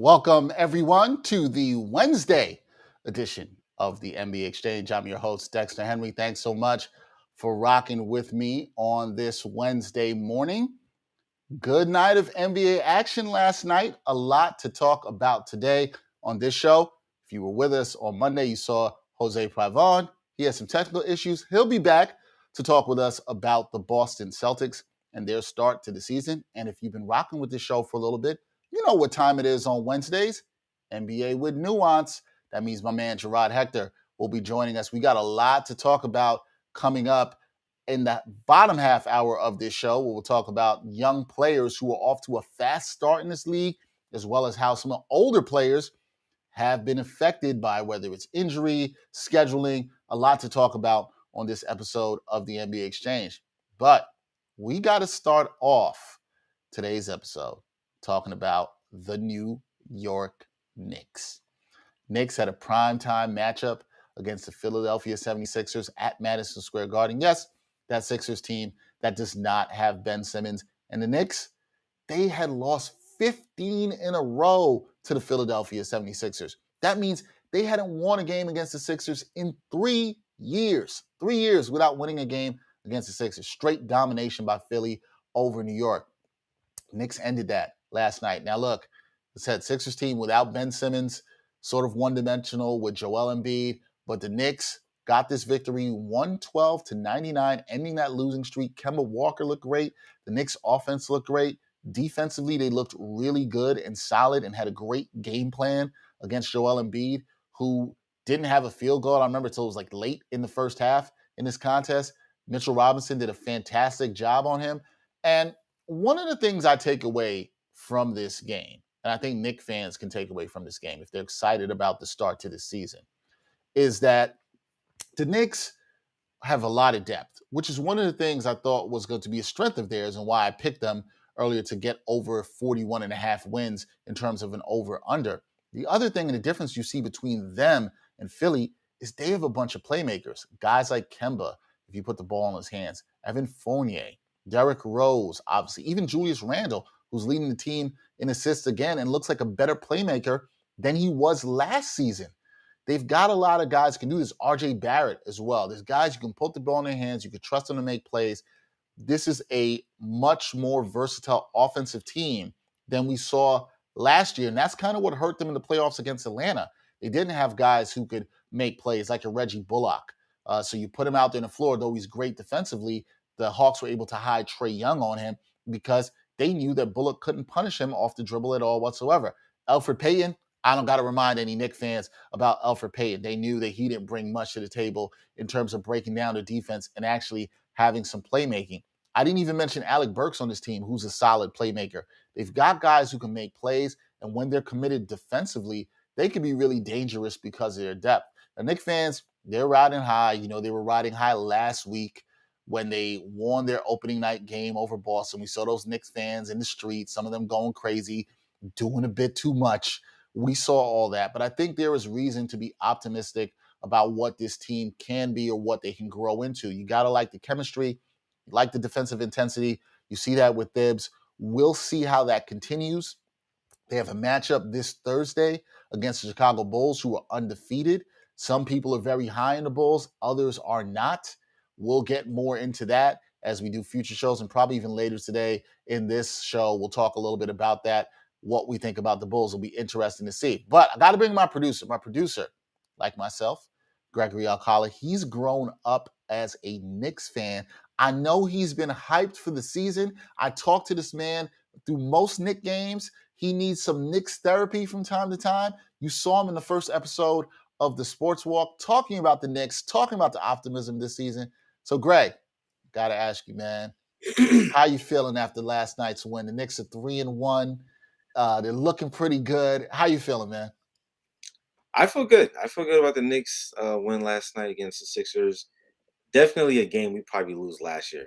Welcome, everyone, to the Wednesday edition of the NBA Exchange. I'm your host, Dexter Henry. Thanks so much for rocking with me on this Wednesday morning. Good night of NBA action last night. A lot to talk about today on this show. If you were with us on Monday, you saw Josue Pavón. He has some technical issues. He'll be back to talk with us about the Boston Celtics and their start to the season. And if you've been rocking with this show for a little bit, you know what time it is on Wednesdays. NBA with Nuance. That means my man Jarod Hector will be joining us. We got a lot to talk about coming up in the bottom half hour of this show, where we'll talk about young players who are off to a fast start in this league, as well as how some older players have been affected by whether it's injury, scheduling, a lot to talk about on this episode of the NBA Exchange. But we got to start off today's episode talking about the New York Knicks. Knicks had a primetime matchup against the Philadelphia 76ers at Madison Square Garden. Yes, that Sixers team that does not have Ben Simmons. And the Knicks, they had lost 15 in a row to the Philadelphia 76ers. That means they hadn't won a game against the Sixers in 3 years. 3 years without winning a game against the Sixers. Straight domination by Philly over New York. Knicks ended that last night. Now look, I said Sixers team without Ben Simmons, sort of one-dimensional with Joel Embiid, but the Knicks got this victory 112-99, ending that losing streak. Kemba Walker looked great. The Knicks offense looked great. Defensively, they looked really good and solid and had a great game plan against Joel Embiid, who didn't have a field goal. I remember until it was like late in the first half in this contest. Mitchell Robinson did a fantastic job on him. And one of the things I take away from this game, and I think Knicks fans can take away from this game if they're excited about the start to this season, is that the Knicks have a lot of depth, which is one of the things I thought was going to be a strength of theirs and why I picked them earlier to get over 41 and a half wins in terms of an over-under. The other thing and the difference you see between them and Philly is they have a bunch of playmakers. Guys like Kemba, if you put the ball in his hands, Evan Fournier, Derrick Rose, obviously, even Julius Randle, who's leading the team in assists again and looks like a better playmaker than he was last season. They've got a lot of guys who can do this. R.J. Barrett as well. There's guys you can put the ball in their hands. You can trust them to make plays. This is a much more versatile offensive team than we saw last year. And that's kind of what hurt them in the playoffs against Atlanta. They didn't have guys who could make plays like a Reggie Bullock. So you put him out there on the floor, though he's great defensively. The Hawks were able to hide Trae Young on him because they knew that Bullock couldn't punish him off the dribble at all whatsoever. Elfrid Payton, I don't got to remind any Knicks fans about Elfrid Payton. They knew that he didn't bring much to the table in terms of breaking down the defense and actually having some playmaking. I didn't even mention Alec Burks on this team, who's a solid playmaker. They've got guys who can make plays, and when they're committed defensively, they can be really dangerous because of their depth. The Knicks fans, they're riding high. You know, they were riding high last week when they won their opening night game over Boston. We saw those Knicks fans in the streets, some of them going crazy, doing a bit too much. We saw all that, but I think there is reason to be optimistic about what this team can be or what they can grow into. You got to like the chemistry, like the defensive intensity. You see that with Thibs. We'll see how that continues. They have a matchup this Thursday against the Chicago Bulls, who are undefeated. Some people are very high in the Bulls. Others are not. We'll get more into that as we do future shows, and probably even later today in this show, we'll talk a little bit about that. What we think about the Bulls will be interesting to see. But I got to bring my producer. My producer, like myself, Gregory Alcala, he's grown up as a Knicks fan. I know he's been hyped for the season. I talked to this man through most Knicks games. He needs some Knicks therapy from time to time. You saw him in the first episode of the Sports Walk talking about the Knicks, talking about the optimism this season. So, Greg, got to ask you, man, how you feeling after last night's win? The Knicks are 3-1. They're looking pretty good. How you feeling, man? I feel good. I feel good about the Knicks win last night against the Sixers. Definitely a game we probably lose last year.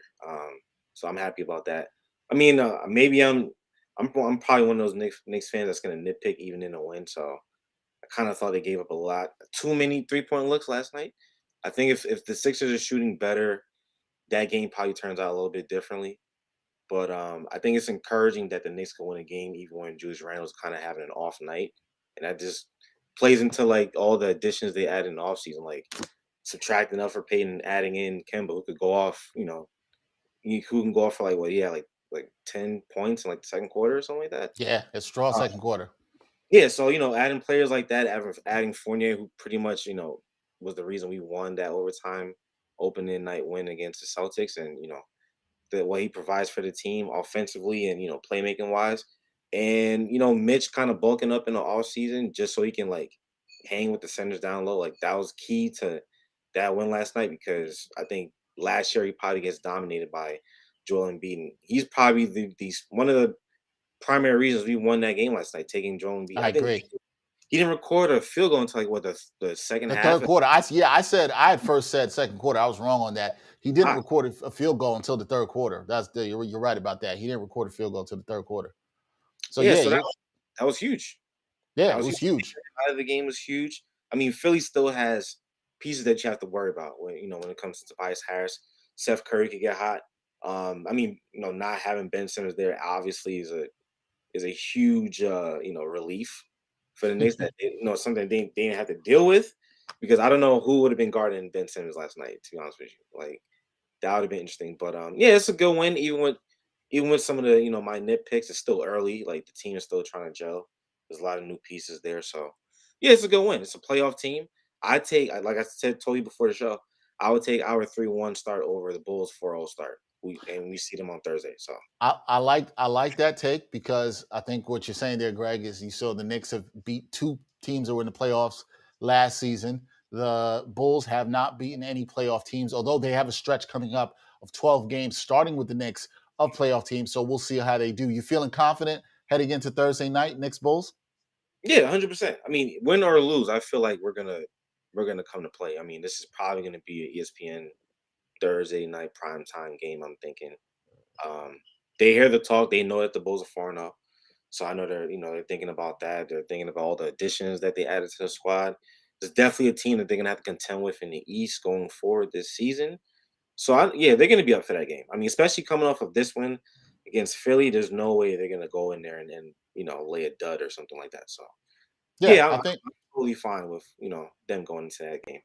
So I'm happy about that. I mean, maybe I'm probably one of those Knicks fans that's going to nitpick even in a win. So I kind of thought they gave up a lot, too many 3-point looks last night. I think if the Sixers are shooting better, that game probably turns out a little bit differently. But I think it's encouraging that the Knicks can win a game even when Julius Randle's kind of having an off night, and that just plays into like all the additions they add in the offseason, like subtracting up for Payton, and adding in Kemba, who could go off, who can go off for like what, yeah, like 10 points in like the second quarter or something like that. Yeah, it's strong Uh, second quarter. yeah, so adding players like that, adding Fournier, who pretty much was the reason we won that overtime opening night win against the Celtics, and what he provides for the team offensively and playmaking wise, and Mitch kind of bulking up in the off season just so he can like hang with the centers down low. Like that was key to that win last night because I think last year he probably gets dominated by Joel Embiid. And he's probably one of the primary reasons we won that game last night, taking Joel Embiid. I I think agree. he didn't record a field goal until like what the second The half. third quarter, I said I had first said second quarter. I was wrong on that. He didn't record a field goal until the third quarter. You're right about that. He didn't record a field goal until the third quarter. So Yeah, yeah, so you that was huge. yeah, That it was was huge. huge. Out of the game was huge. I mean, Philly still has pieces that you have to worry about when it comes to Tobias Harris. Seth Curry could get hot. I mean, not having Ben Simmons there obviously is a huge relief for the Knicks that something they didn't have to deal with because I don't know who would have been guarding Ben Simmons last night. To be honest with you, like that would have been interesting. But yeah, it's a good win. Even with some of the my nitpicks, it's still early. Like the team is still trying to gel. There's a lot of new pieces there, so yeah, it's a good win. It's a playoff team. Like I said, told you before the show, I would take our 3-1 start over the Bulls 4-0 start. We see them on Thursday. So I like that take because I think what you're saying there, Greg, is you saw the Knicks have beat two teams that were in the playoffs last season. The Bulls have not beaten any playoff teams, although they have a stretch coming up of 12 games, starting with the Knicks of playoff teams. So we'll see how they do. You feeling confident heading into Thursday night, Knicks Bulls? yeah, 100%. I mean, win or lose, I feel like we're gonna come to play. I mean, this is probably gonna be an ESPN Thursday night prime time game. I'm thinking. Um, they hear the talk. They know that the Bulls are 4-0. So I know they're thinking about that. They're thinking about all the additions that they added to the squad. There's definitely a team that they're gonna have to contend with in the East going forward this season. So yeah, they're gonna be up for that game. I mean, especially coming off of this win against Philly, there's no way they're gonna go in there and lay a dud or something like that. So Yeah, yeah, I'm, I I'm think totally fine with them going into that game.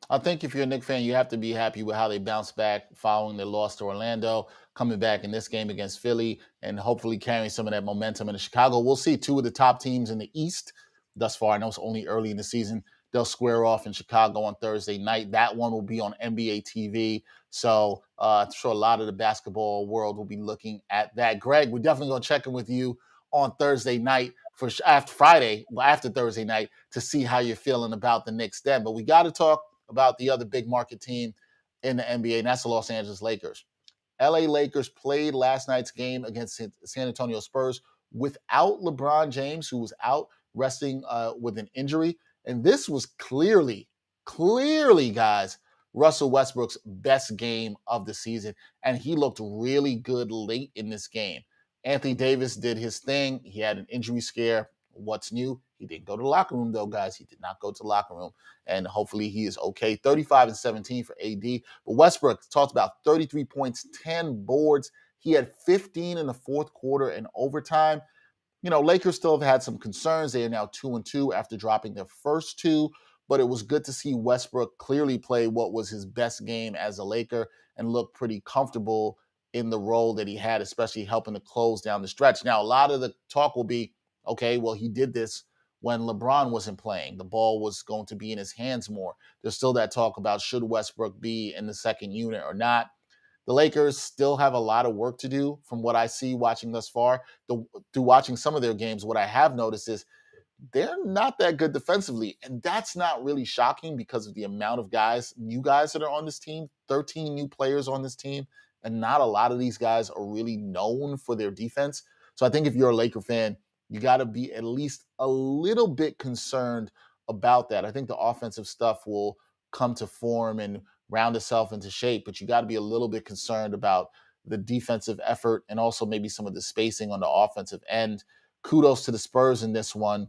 I think if you're a Knicks fan, you have to be happy with how they bounced back following their loss to Orlando, coming back in this game against Philly, and hopefully carrying some of that momentum into Chicago. We'll see two of the top teams in the East thus far. I know it's only early in the season. They'll square off in Chicago on Thursday night. That one will be on NBA TV. So I'm sure a lot of the basketball world will be looking at that. Greg, we're definitely going to check in with you on Thursday night after Friday, after Thursday night, to see how you're feeling about the Knicks then. But we got to talk about the other big market team in the NBA, and that's the Los Angeles Lakers. LA Lakers played last night's game against San Antonio Spurs without LeBron James, who was out resting with an injury. And this was clearly, guys, Russell Westbrook's best game of the season. And he looked really good late in this game. Anthony Davis did his thing. He had an injury scare. What's new? He didn't go to the locker room, though, guys. He did not go to the locker room. And hopefully he is okay. 35 and 17 for AD. But Westbrook talked about 33 points, 10 boards. He had 15 in the fourth quarter and overtime. Lakers still have had some concerns. They are now 2-2 after dropping their first two, but it was good to see Westbrook clearly play what was his best game as a Laker and look pretty comfortable in the role that he had, especially helping to close down the stretch. Now, a lot of the talk will be, okay, well, he did this when LeBron wasn't playing. The ball was going to be in his hands more. There's still that talk about should Westbrook be in the second unit or not. The Lakers still have a lot of work to do from what I see watching thus far. Through watching some of their games, what I have noticed is they're not that good defensively. And that's not really shocking because of the amount of new guys that are on this team, 13 new players on this team. And not a lot of these guys are really known for their defense. So I think if you're a Laker fan, you got to be at least a little bit concerned about that. I think the offensive stuff will come to form and round itself into shape, but you got to be a little bit concerned about the defensive effort and also maybe some of the spacing on the offensive end. Kudos to the Spurs in this one.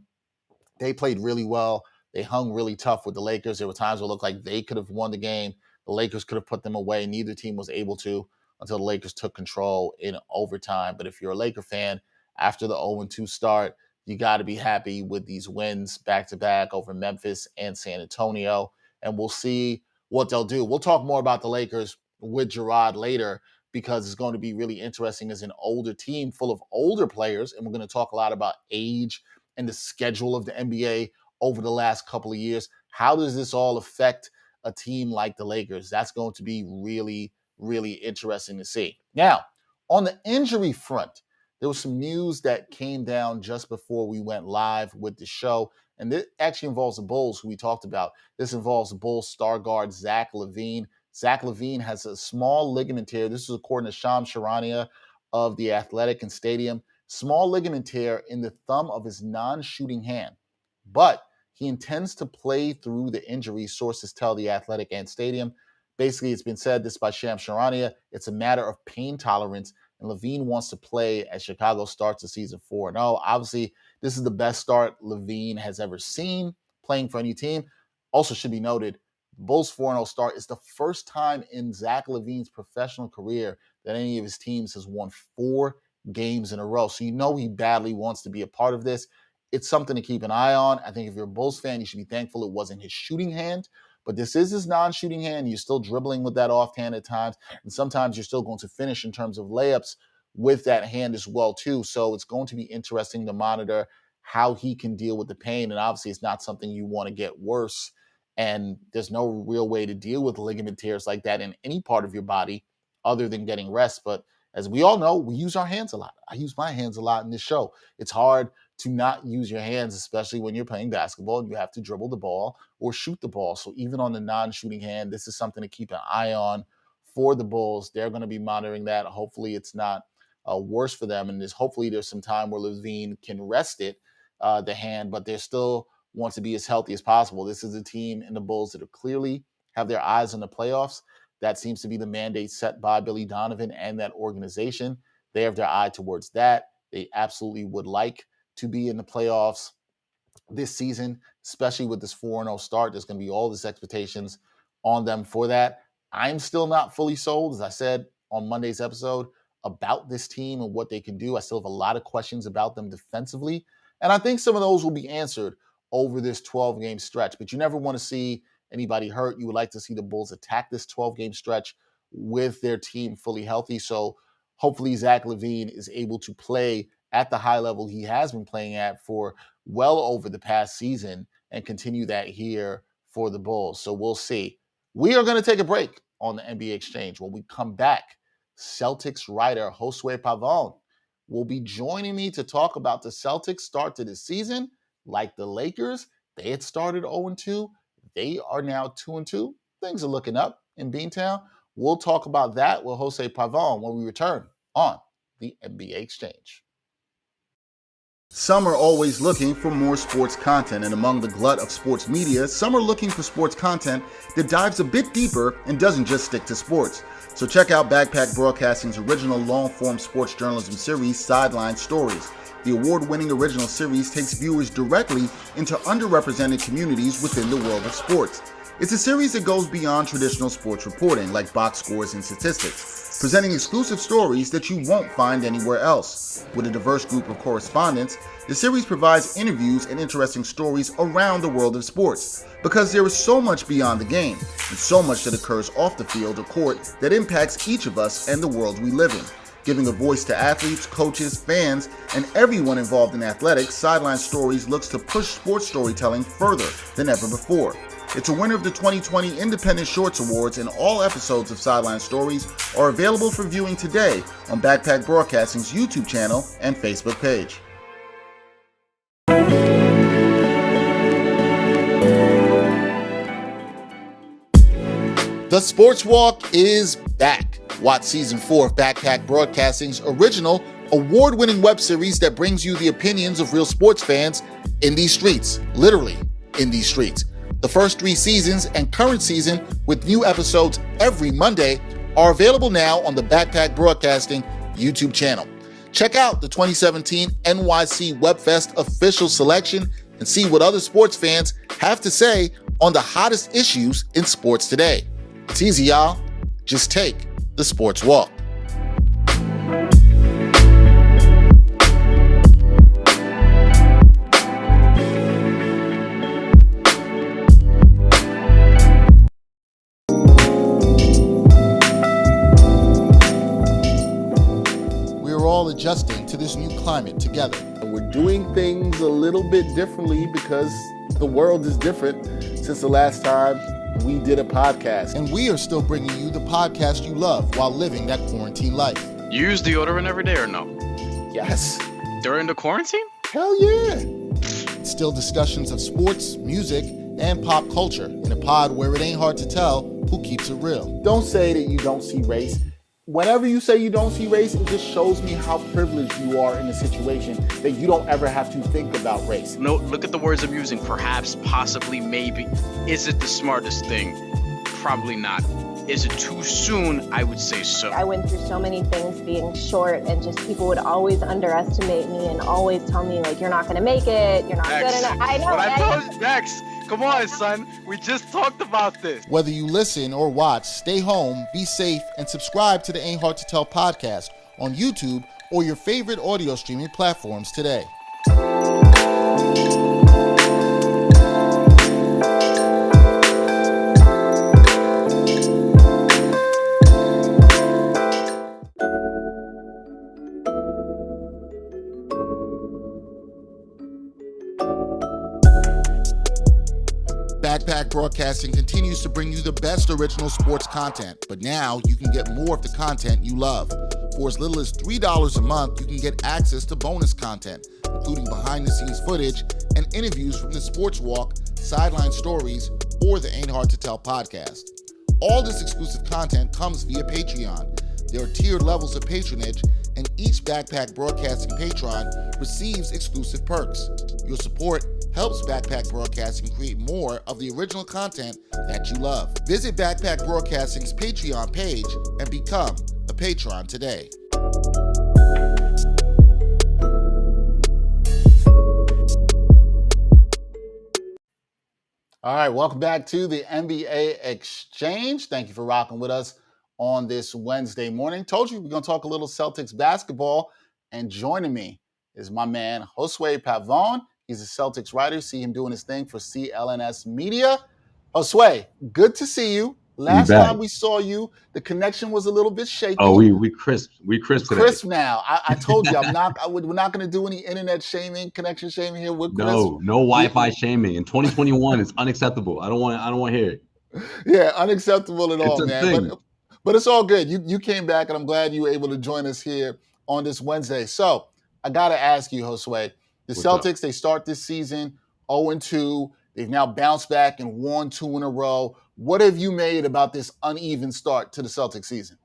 They played really well. They hung really tough with the Lakers. There were times where it looked like they could have won the game. The Lakers could have put them away. Neither team was able to. until the Lakers took control in overtime. But if you're a Laker fan, after the 0-2 start, you got to be happy with these wins back-to-back over Memphis and San Antonio. And we'll see what they'll do. We'll talk more about the Lakers with Jarod later, because it's going to be really interesting as an older team full of older players. And we're going to talk a lot about age and the schedule of the NBA over the last couple of years. How does this all affect a team like the Lakers? That's going to be really, really interesting to see. Now, on the injury front, there was some news that came down just before we went live with the show. And this actually involves the Bulls, who we talked about. This involves the Bulls star guard Zach LaVine. Zach LaVine has a small ligament tear. This is according to Shams Charania of The Athletic and Stadium. Small ligament tear in the thumb of his non-shooting hand. But he intends to play through the injury, sources tell The Athletic and Stadium. Basically, it's been said, this by Shams Charania, it's a matter of pain tolerance, and LaVine wants to play as Chicago starts the season 4-0. Obviously, this is the best start LaVine has ever seen playing for any team. Also should be noted, Bulls 4-0 start is the first time in Zach LaVine's professional career that any of his teams has won 4 games in a row. So you know he badly wants to be a part of this. It's something to keep an eye on. I think if you're a Bulls fan, you should be thankful it wasn't his shooting hand, but this is his non-shooting hand. You're still dribbling with that offhand at times, and sometimes you're still going to finish in terms of layups with that hand as well too. So it's going to be interesting to monitor how he can deal with the pain, and obviously it's not something you want to get worse. And there's no real way to deal with ligament tears like that in any part of your body other than getting rest. But as we all know, we use our hands a lot. I use my hands a lot in this show. It's hard to not use your hands, especially when you're playing basketball and you have to dribble the ball or shoot the ball. So even on the non-shooting hand, this is something to keep an eye on for the Bulls. They're going to be monitoring that. Hopefully it's not worse for them. And hopefully there's some time where LaVine can rest it, the hand, but they're still want to be as healthy as possible. This is a team in the Bulls that are clearly have their eyes on the playoffs. That seems to be the mandate set by Billy Donovan and that organization. They have their eye towards that. They absolutely would like to be in the playoffs this season, especially with this 4-0 start. There's going to be all these expectations on them for that. I'm still not fully sold, as I said on Monday's episode, about this team and what they can do. I still have a lot of questions about them defensively, and I think some of those will be answered over this 12-game stretch. But you never want to see anybody hurt. You would like to see the Bulls attack this 12-game stretch with their team fully healthy. So hopefully Zach LaVine is able to play at the high level he has been playing at for well over the past season and continue that here for the Bulls. So we'll see. We are going to take a break on the NBA Exchange. When we come back, Celtics writer Josue Pavón will be joining me to talk about the Celtics start to the season. Like the Lakers, they had started 0-2. They are now 2-2. Things are looking up in Beantown. We'll talk about that with Josue Pavón when we return on the NBA Exchange. Some are always looking for more sports content, and among the glut of sports media, some are looking for sports content that dives a bit deeper and doesn't just stick to sports. So check out Backpack Broadcasting's original long-form sports journalism series, Sideline Stories. The award-winning original series takes viewers directly into underrepresented communities within the world of sports. It's a series that goes beyond traditional sports reporting, like box scores and statistics, presenting exclusive stories that you won't find anywhere else. With a diverse group of correspondents, the series provides interviews and interesting stories around the world of sports, because there is so much beyond the game, and so much that occurs off the field or court that impacts each of us and the world we live in. Giving a voice to athletes, coaches, fans, and everyone involved in athletics, Sideline Stories looks to push sports storytelling further than ever before. It's a winner of the 2020 Independent Shorts Awards, and all episodes of Sideline Stories are available for viewing today on Backpack Broadcasting's YouTube channel and Facebook page. The Sports Walk is back. Watch Season 4 of Backpack Broadcasting's original, award-winning web series that brings you the opinions of real sports fans in these streets, literally in these streets. The first 3 seasons and current season, with new episodes every Monday, are available now on the Backpack Broadcasting YouTube channel. Check out the 2017 NYC WebFest official selection and see what other sports fans have to say on the hottest issues in sports today. It's easy, y'all. Just take the Sports Walk. this new climate together. We're doing things a little bit differently because the world is different since the last time we did a podcast. And we are still bringing you the podcast you love while living that quarantine life. You use deodorant every day or no? Yes. During the quarantine? Hell yeah. Still discussions of sports, music, and pop culture in a pod where it ain't hard to tell who keeps it real. Don't say that you don't see race. Whenever you say you don't see race, it just shows me how privileged you are in a situation that you don't ever have to think about race. No, look at the words I'm using. Perhaps, possibly, maybe. Is it the smartest thing? Probably not. Is it too soon? I would say so. I went through so many things being short, and just people would always underestimate me and always tell me, like, you're not going to make it, you're not good enough. I know. But I told you, Dex, come on, son. We just talked about this. Whether you listen or watch, stay home, be safe, and subscribe to the Ain't Hard to Tell podcast on YouTube or your favorite audio streaming platforms today. Backpack Broadcasting continues to bring you the best original sports content, but now you can get more of the content you love. For as little as $3 a month, you can get access to bonus content, including behind-the-scenes footage and interviews from the Sports Walk, Sideline Stories, or the Ain't Hard to Tell podcast. All this exclusive content comes via Patreon. There are tiered levels of patronage, and each Backpack Broadcasting patron receives exclusive perks. Your support helps Backpack Broadcasting create more of the original content that you love. Visit Backpack Broadcasting's Patreon page and become a patron today. All right, welcome back to the NBA Exchange. Thank you for rocking with us on this Wednesday morning. Told you we're going to talk a little Celtics basketball, and joining me is my man, Josue Pavón. He's a Celtics writer. See him doing his thing for CLNS Media. Josue, good to see you. Last time we saw you, the connection was a little bit shaky. Oh, we crisp today. Crisp now. I told you we're not going to do any internet shaming, connection shaming here. We're crisp. No Wi-Fi shaming. In 2021, it's unacceptable. I don't want to hear it. Yeah, unacceptable at all, man. Thing. But it's all good. You came back, and I'm glad you were able to join us here on this Wednesday. So I got to ask you, Josue, the Celtics, they start this season 0-2. They've now bounced back and won 2 in a row. What have you made about this uneven start to the Celtics season?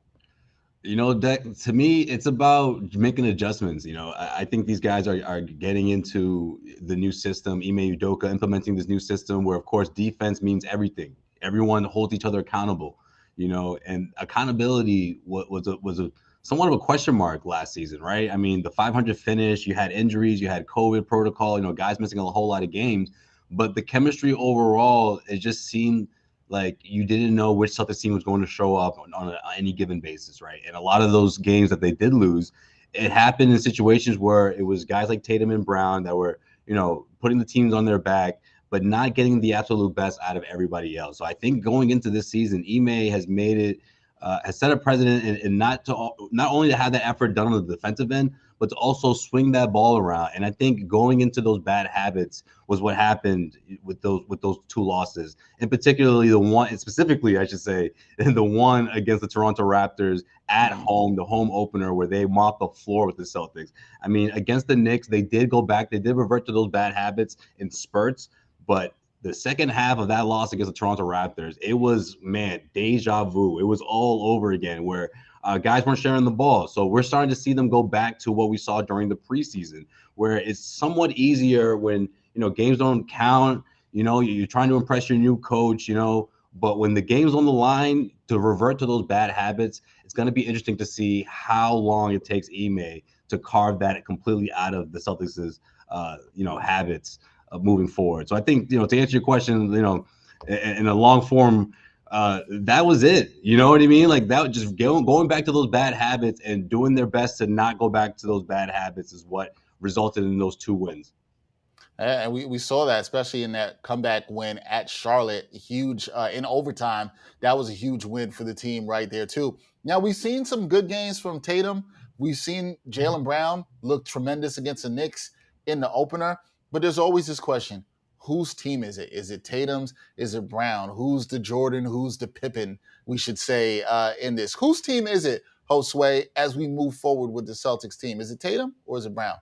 You know, to me, it's about making adjustments. You know, I think these guys are getting into the new system. Ime Udoka implementing this new system where, of course, defense means everything. Everyone holds each other accountable. You know, and accountability was a somewhat of a question mark last season, right? I mean, the 500 finish, you had injuries, you had COVID protocol, you know, guys missing a whole lot of games, but the chemistry overall, it just seemed like you didn't know which Celtics team was going to show up on any given basis, right? And a lot of those games that they did lose, it happened in situations where it was guys like Tatum and Brown that were, you know, putting the teams on their back, but not getting the absolute best out of everybody else. So I think going into this season, Ime has made it, has set a precedent and not only to have that effort done on the defensive end, but to also swing that ball around. And I think going into those bad habits was what happened with those 2 losses, and particularly the one, and specifically I should say, the one against the Toronto Raptors at home, the home opener where they mopped the floor with the Celtics. I mean, against the Knicks, they did go back, they did revert to those bad habits in spurts, but the second half of that loss against the Toronto Raptors, it was, man, deja vu. It was all over again where guys weren't sharing the ball. So we're starting to see them go back to what we saw during the preseason, where it's somewhat easier when, you know, games don't count, you know, you're trying to impress your new coach, you know, but when the game's on the line, to revert to those bad habits, it's going to be interesting to see how long it takes Ime to carve that completely out of the Celtics' you know, habits moving forward. So I think, you know, to answer your question, you know, in a long form, that was it. You know what I mean? Like that, just going back to those bad habits and doing their best to not go back to those bad habits is what resulted in those 2 wins. And we saw that, especially in that comeback win at Charlotte, huge in overtime. That was a huge win for the team right there, too. Now, we've seen some good games from Tatum, We've seen Jaylen Brown look tremendous against the Knicks in the opener, but there's always this question: whose team is it? Is it Tatum's? Is it Brown? Who's the Jordan? Who's the Pippen? We should say in this. Whose team is it, Josue, as we move forward with the Celtics team? Is it Tatum or is it Brown?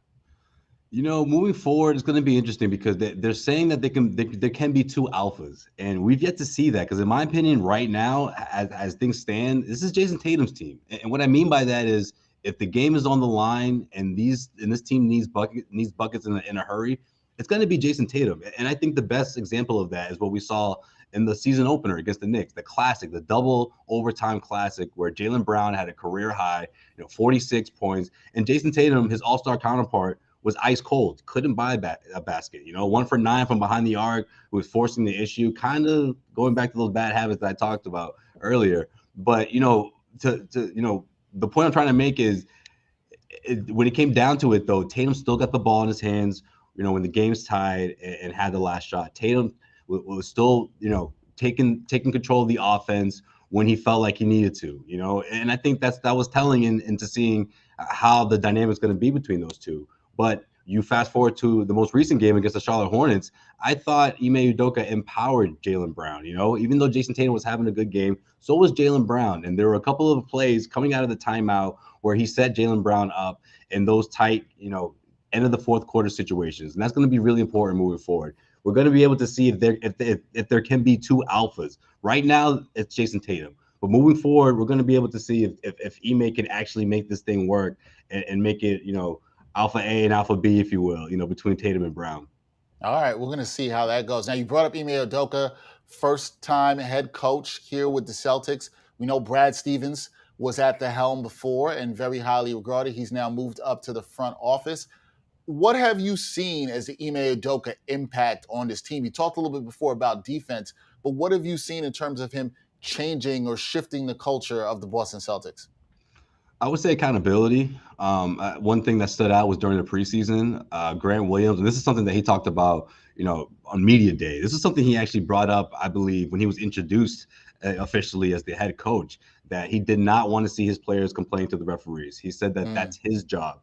Moving forward, it's going to be interesting because they're saying that there can be two alphas, and we've yet to see that. Because in my opinion, right now, as things stand, this is Jason Tatum's team, and what I mean by that is if the game is on the line and this team needs buckets in a hurry, it's going to be Jason Tatum. And I think the best example of that is what we saw in the season opener against the Knicks, the classic, the double overtime classic, where Jaylen Brown had a career high, 46 points, and Jason Tatum, his all-star counterpart, was ice cold, couldn't buy a basket. 1 for 9 from behind the arc, was forcing the issue, kind of going back to those bad habits that I talked about earlier. But the point I'm trying to make is, when it came down to it, though, Tatum still got the ball in his hands. When the game's tied and had the last shot, Tatum was still, taking control of the offense when he felt like he needed to. And I think that was telling into seeing how the dynamic's going to be between those two. But you fast forward to the most recent game against the Charlotte Hornets, I thought Ime Udoka empowered Jaylen Brown. Even though Jason Tatum was having a good game, so was Jaylen Brown. And there were a couple of plays coming out of the timeout where he set Jaylen Brown up in those tight, end of the fourth quarter situations. And that's going to be really important moving forward. We're going to be able to see if there can be two alphas. Right now, it's Jason Tatum. But moving forward, we're going to be able to see if Ime can actually make this thing work and make it, Alpha A and Alpha B, if you will, between Tatum and Brown. All right, we're going to see how that goes. Now, you brought up Ime Udoka, first-time head coach here with the Celtics. We know Brad Stevens was at the helm before and very highly regarded. He's now moved up to the front office. What have you seen as the Ime Udoka impact on this team? You talked a little bit before about defense, but what have you seen in terms of him changing or shifting the culture of the Boston Celtics? I would say accountability. One thing that stood out was during the preseason, Grant Williams, and this is something that he talked about, on media day. This is something he actually brought up, I believe, when he was introduced officially as the head coach, that he did not want to see his players complain to the referees. He said that that's his job.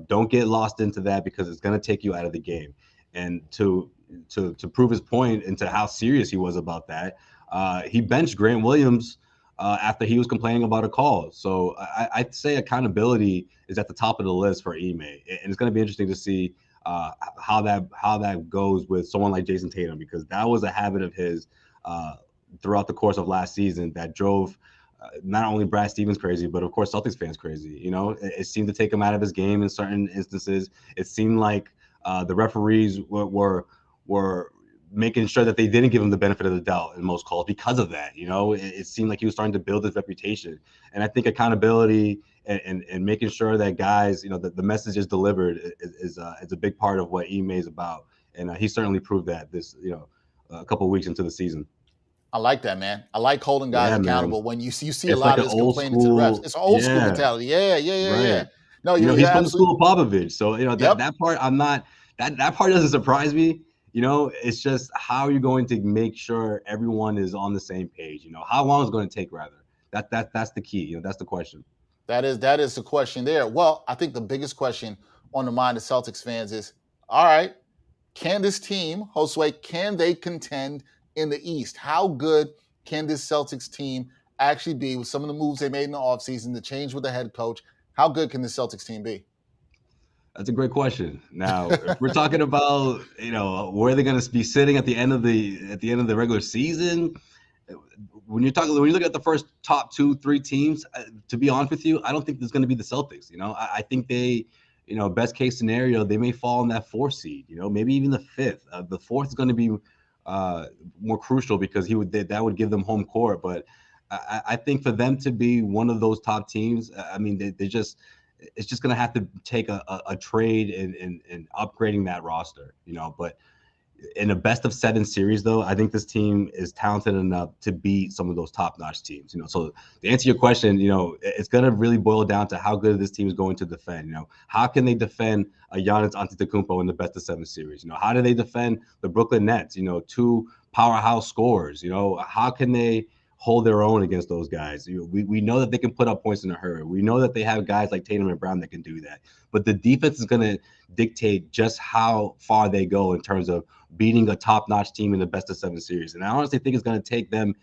Don't get lost into that because it's going to take you out of the game. And to prove his point into how serious he was about that, he benched Grant Williams after he was complaining about a call. So I'd say accountability is at the top of the list for Ime. And it's going to be interesting to see how that goes with someone like Jason Tatum, because that was a habit of his throughout the course of last season that drove not only Brad Stevens crazy, but of course Celtics fans crazy. It seemed to take him out of his game in certain instances. It seemed like the referees were making sure that they didn't give him the benefit of the doubt in most calls because of that. It seemed like he was starting to build his reputation. And I think accountability and making sure that guys, the message is delivered is a big part of what Ime is about. And he certainly proved that this, a couple of weeks into the season. I like that, man. I like holding guys accountable. When you see a It's lot like of this complaining to the refs. It's an old school mentality. Yeah. No, he's from the school of Popovich. So, that part that part doesn't surprise me. It's just how are you going to make sure everyone is on the same page? How long is it going to take, rather? That's the key. That's the question. That is the question there. Well, I think the biggest question on the mind of Celtics fans is, all right, can this team, Josue, can they contend in the East? How good can this Celtics team actually be with some of the moves they made in the offseason, the change with the head coach? How good can this Celtics team be? That's a great question. Now, if we're talking about, where they're going to be sitting at the end of the regular season, when you look at the first top 2-3 teams, to be honest with you, I don't think there's going to be the Celtics. I think they, best case scenario, they may fall in that 4th seed. Maybe even the 5th. The 4th is going to be more crucial because that would give them home court. But I think for them to be one of those top teams, it's just going to have to take a trade in upgrading that roster, But in a best of 7 series, though, I think this team is talented enough to beat some of those top-notch teams. So to answer your question, it's going to really boil down to how good this team is going to defend. How can they defend a Giannis Antetokounmpo in the best of 7 series? How do they defend the Brooklyn Nets? 2 powerhouse scorers. How can they hold their own against those guys. We know that they can put up points in a hurry. We know that they have guys like Tatum and Brown that can do that. But the defense is going to dictate just how far they go in terms of beating a top-notch team in the best-of-7 series. And I honestly think it's going to take them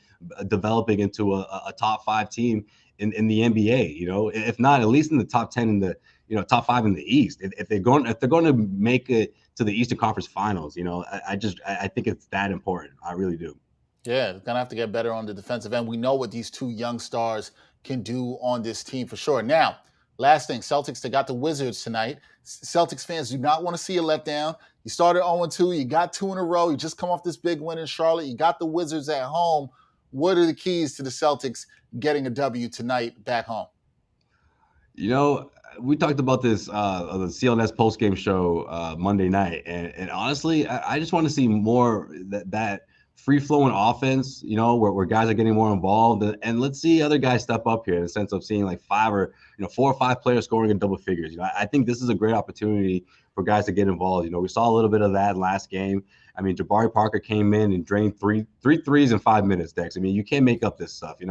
developing into a top-5 team in the NBA. If not, at least in the top 10 in the top 5 in the East. If they're going to make it to the Eastern Conference Finals, I think it's that important. I really do. Yeah, gonna have to get better on the defensive end. We know what these two young stars can do on this team for sure. Now, last thing, Celtics, they got the Wizards tonight. Celtics fans do not want to see a letdown. You started 0-2, you got 2 in a row. You just come off this big win in Charlotte. You got the Wizards at home. What are the keys to the Celtics getting a W tonight back home? We talked about this on the CLNS postgame show Monday night, and honestly, I just want to see more that free-flowing offense, where guys are getting more involved, and let's see other guys step up here in the sense of seeing like 4 or 5 players scoring in double figures. I think this is a great opportunity for guys to get involved. We saw a little bit of that last game. I mean, Jabari Parker came in and drained three threes in 5 minutes, Dex. I mean, you can't make up this stuff, and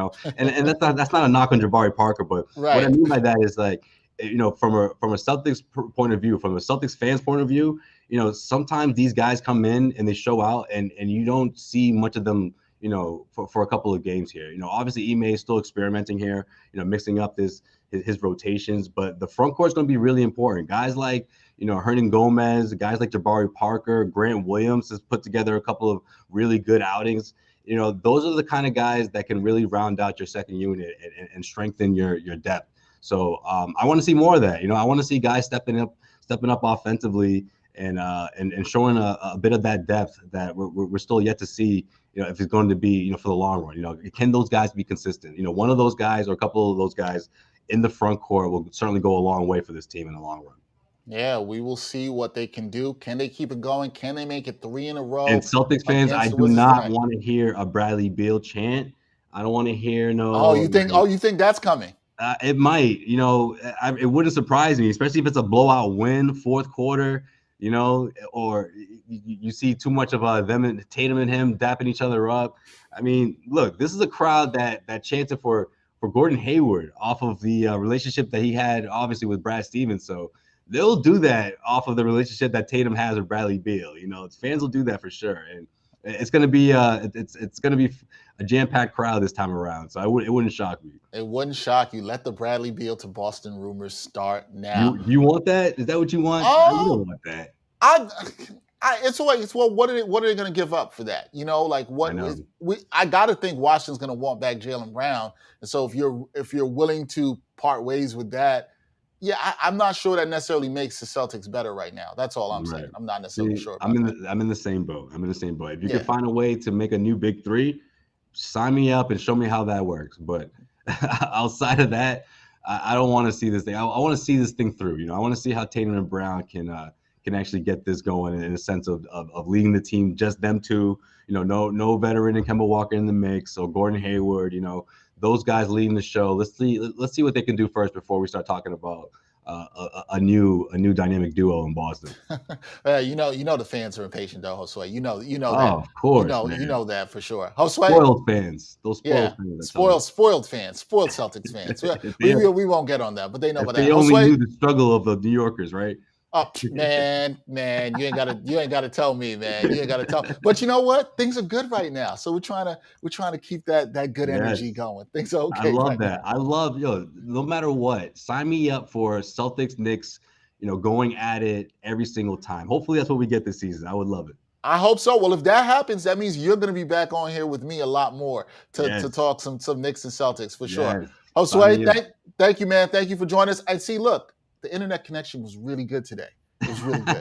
that's not a knock on Jabari Parker, but right. What I mean by that is like, from a Celtics point of view, from a Celtics fans point of view, sometimes these guys come in and they show out, and you don't see much of them, for a couple of games here. Obviously Ime is still experimenting here, mixing up his rotations, but the front court is going to be really important. Guys like, Hernan Gomez, guys like Jabari Parker, Grant Williams has put together a couple of really good outings. Those are the kind of guys that can really round out your second unit and strengthen your depth. So I want to see more of that. I want to see guys stepping up offensively and showing a bit of that depth that we're still yet to see. If it's going to be for the long run. Can those guys be consistent? One of those guys or a couple of those guys in the front court will certainly go a long way for this team in the long run. Yeah, we will see what they can do. Can they keep it going? Can they make it 3 in a row? And Celtics fans, I do not want to hear a Bradley Beal chant. I don't want to hear no. Oh, you think that's coming? It might. It wouldn't surprise me, especially if it's a blowout win, fourth quarter. Or you see too much of them and Tatum and him dapping each other up. I mean, look, this is a crowd that chanted for Gordon Hayward off of the relationship that he had, obviously, with Brad Stevens. So they'll do that off of the relationship that Tatum has with Bradley Beal. Fans will do that for sure, and it's going to be it's going to be a jam-packed crowd this time around. So it wouldn't shock me. It wouldn't shock you. Let the Bradley Beal to Boston rumors start now. You want that? Is that what you want? Oh, you don't want that. It's what are they going to give up for that? I got to think Washington's going to want back Jaylen Brown, and so if you're willing to part ways with that, yeah, I'm not sure that necessarily makes the Celtics better right now. That's all I'm saying. I'm not necessarily sure. I'm in the same boat. If you can find a way to make a new big three, sign me up and show me how that works. But outside of that, I don't want to see this thing. I want to see this thing through. I want to see how Tatum and Brown can actually get this going in a sense of leading the team, just them two. No veteran and Kemba Walker in the mix, or Gordon Hayward. Those guys leading the show. Let's see what they can do first before we start talking about a new dynamic duo in Boston. The fans are impatient though, Josue. You know that. Of course, you know that for sure. Josue, spoiled fans. Those spoiled fans. Spoiled fans. Spoiled Celtics fans. we won't get on that, but they know about that. They only knew the struggle of the New Yorkers, right? Oh man, you ain't gotta tell me, man. You ain't gotta tell. But you know what? Things are good right now, so we're trying to keep that good energy going. Things are okay. I love that. I love no matter what, sign me up for Celtics Knicks. Going at it every single time. Hopefully that's what we get this season. I would love it. I hope so. Well, if that happens, that means you're going to be back on here with me a lot more to talk some Knicks and Celtics for sure. Josue, thank you, man. Thank you for joining us. And see, look. The internet connection was really good today. It was really good.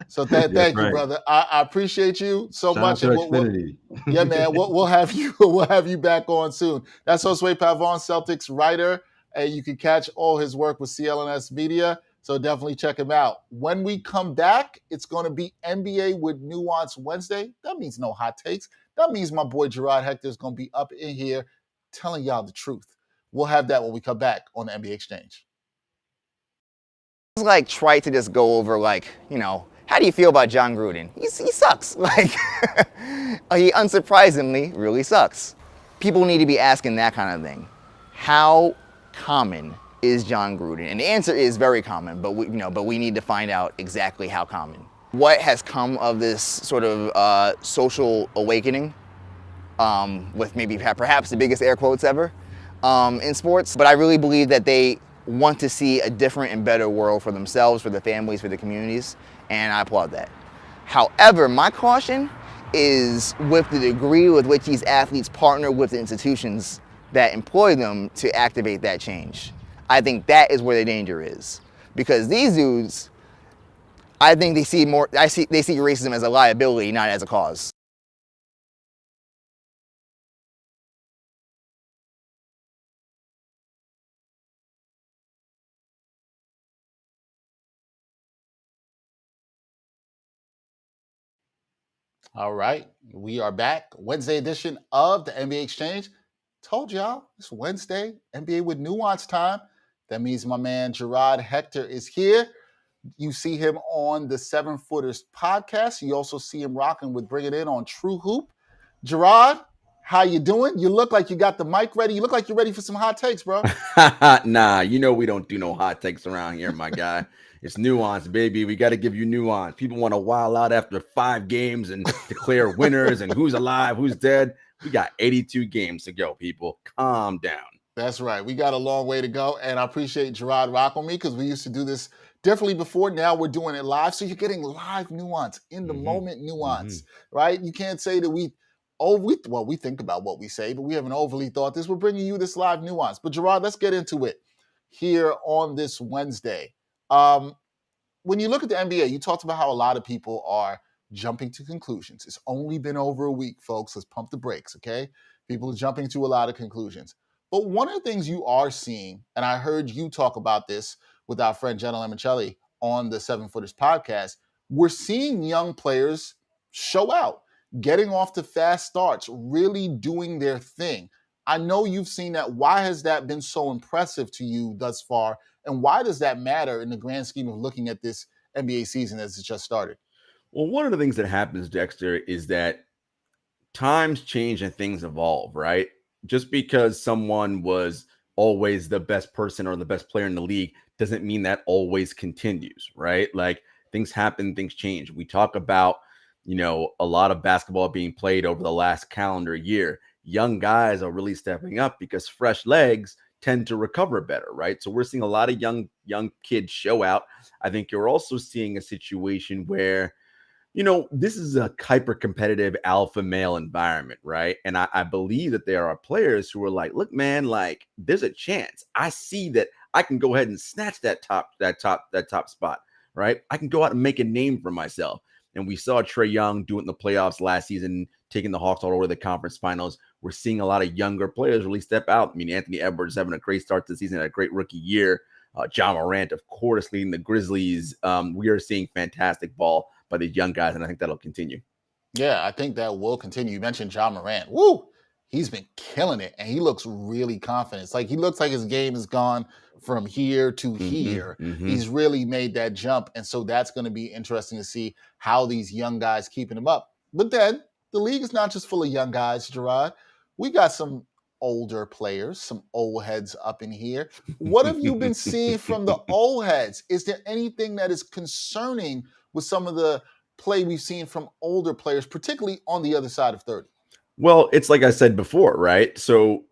So thank you, brother. I appreciate you so much. Yeah, man. We'll have you back on soon. That's Josue Pavón, Celtics writer, and you can catch all his work with CLNS Media. So definitely check him out. When we come back, it's going to be NBA with Nuance Wednesday. That means no hot takes. That means my boy Jarod Hector is going to be up in here telling y'all the truth. We'll have that when we come back on the NBA Exchange. Try to just go over how do you feel about John Gruden? He sucks. He unsurprisingly really sucks. people need to be asking that kind of thing. How common is John Gruden? And the answer is very common, but we need to find out exactly how common. What has come of this sort of social awakening, with maybe perhaps the biggest air quotes ever in sports? But I really believe that they want to see a different and better world for themselves, for their families, for the communities, and I applaud that. However, my caution is with the degree with which these athletes partner with the institutions that employ them to activate that change. I think that is where the danger is, because these dudes, I think they see racism as a liability, not as a cause. All right, we are back. Wednesday edition of the NBA Exchange. Told y'all, it's Wednesday, NBA with Nuance time. That means my man Jarod Hector is here. You see him on the 7 Footers podcast. You also see him rocking with Bring It In on True Hoop. Jarod, how you doing? You look like you got the mic ready. You look like you're ready for some hot takes, bro. Nah, we don't do no hot takes around here, my guy. It's nuance, baby. We got to give you nuance. People want to wild out after 5 games and declare winners and who's alive, who's dead. We got 82 games to go, people. Calm down. That's right. We got a long way to go, and I appreciate Jarod rocking me because we used to do this differently before. Now we're doing it live, so you're getting live nuance, in the moment nuance, right? You can't say that we think about what we say, but we haven't overly thought this. We're bringing you this live nuance. But Jarod, let's get into it here on this Wednesday. When you look at the NBA, you talked about how a lot of people are jumping to conclusions. It's only been over a week, folks. Let's pump the brakes, okay? People are jumping to a lot of conclusions. But one of the things you are seeing, and I heard you talk about this with our friend Jenna Limoncelli on the 7 Footers podcast, we're seeing young players show out, getting off to fast starts, really doing their thing. I know you've seen that. Why has that been so impressive to you thus far? And why does that matter in the grand scheme of looking at this NBA season as it just started? Well, one of the things that happens, Dexter, is that times change and things evolve, right? Just because someone was always the best person or the best player in the league doesn't mean that always continues, right? Like, things happen, things change. We talk about, a lot of basketball being played over the last calendar year. Young guys are really stepping up because fresh legs tend to recover better, right? So we're seeing a lot of young kids show out. I think you're also seeing a situation where, this is a hyper-competitive alpha male environment, right? And I believe that there are players who are like, look, man, like, there's a chance. I see that I can go ahead and snatch that top spot, right? I can go out and make a name for myself. And we saw Trae Young do it in the playoffs last season, taking the Hawks all over the conference finals. We're seeing a lot of younger players really step out. I mean, Anthony Edwards having a great start to the season, had a great rookie year. John Morant, of course, leading the Grizzlies. We are seeing fantastic ball by these young guys, and I think that'll continue. Yeah, I think that will continue. You mentioned John Morant. Woo! He's been killing it, and he looks really confident. It's like he looks like his game has gone from here to here. He's really made that jump, and so that's going to be interesting to see how these young guys keeping him up. But then the league is not just full of young guys, Jarod. We got some older players, some old heads up in here. What have you been seeing from the old heads? Is there anything that is concerning with some of the play we've seen from older players, particularly on the other side of 30? Well, it's like I said before, right? So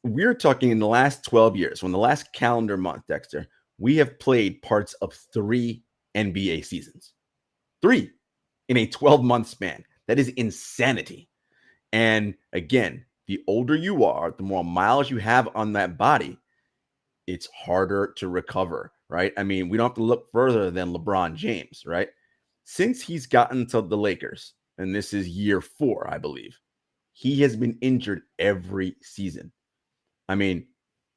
we're talking in the last 12 years, when the last calendar month, Dexter, we have played parts of 3 NBA seasons. 3 in a 12-month span. That is insanity. And again, the older you are, the more miles you have on that body, it's harder to recover, right? I mean, we don't have to look further than LeBron James, right? Since he's gotten to the Lakers, and this is year 4, I believe, he has been injured every season. I mean,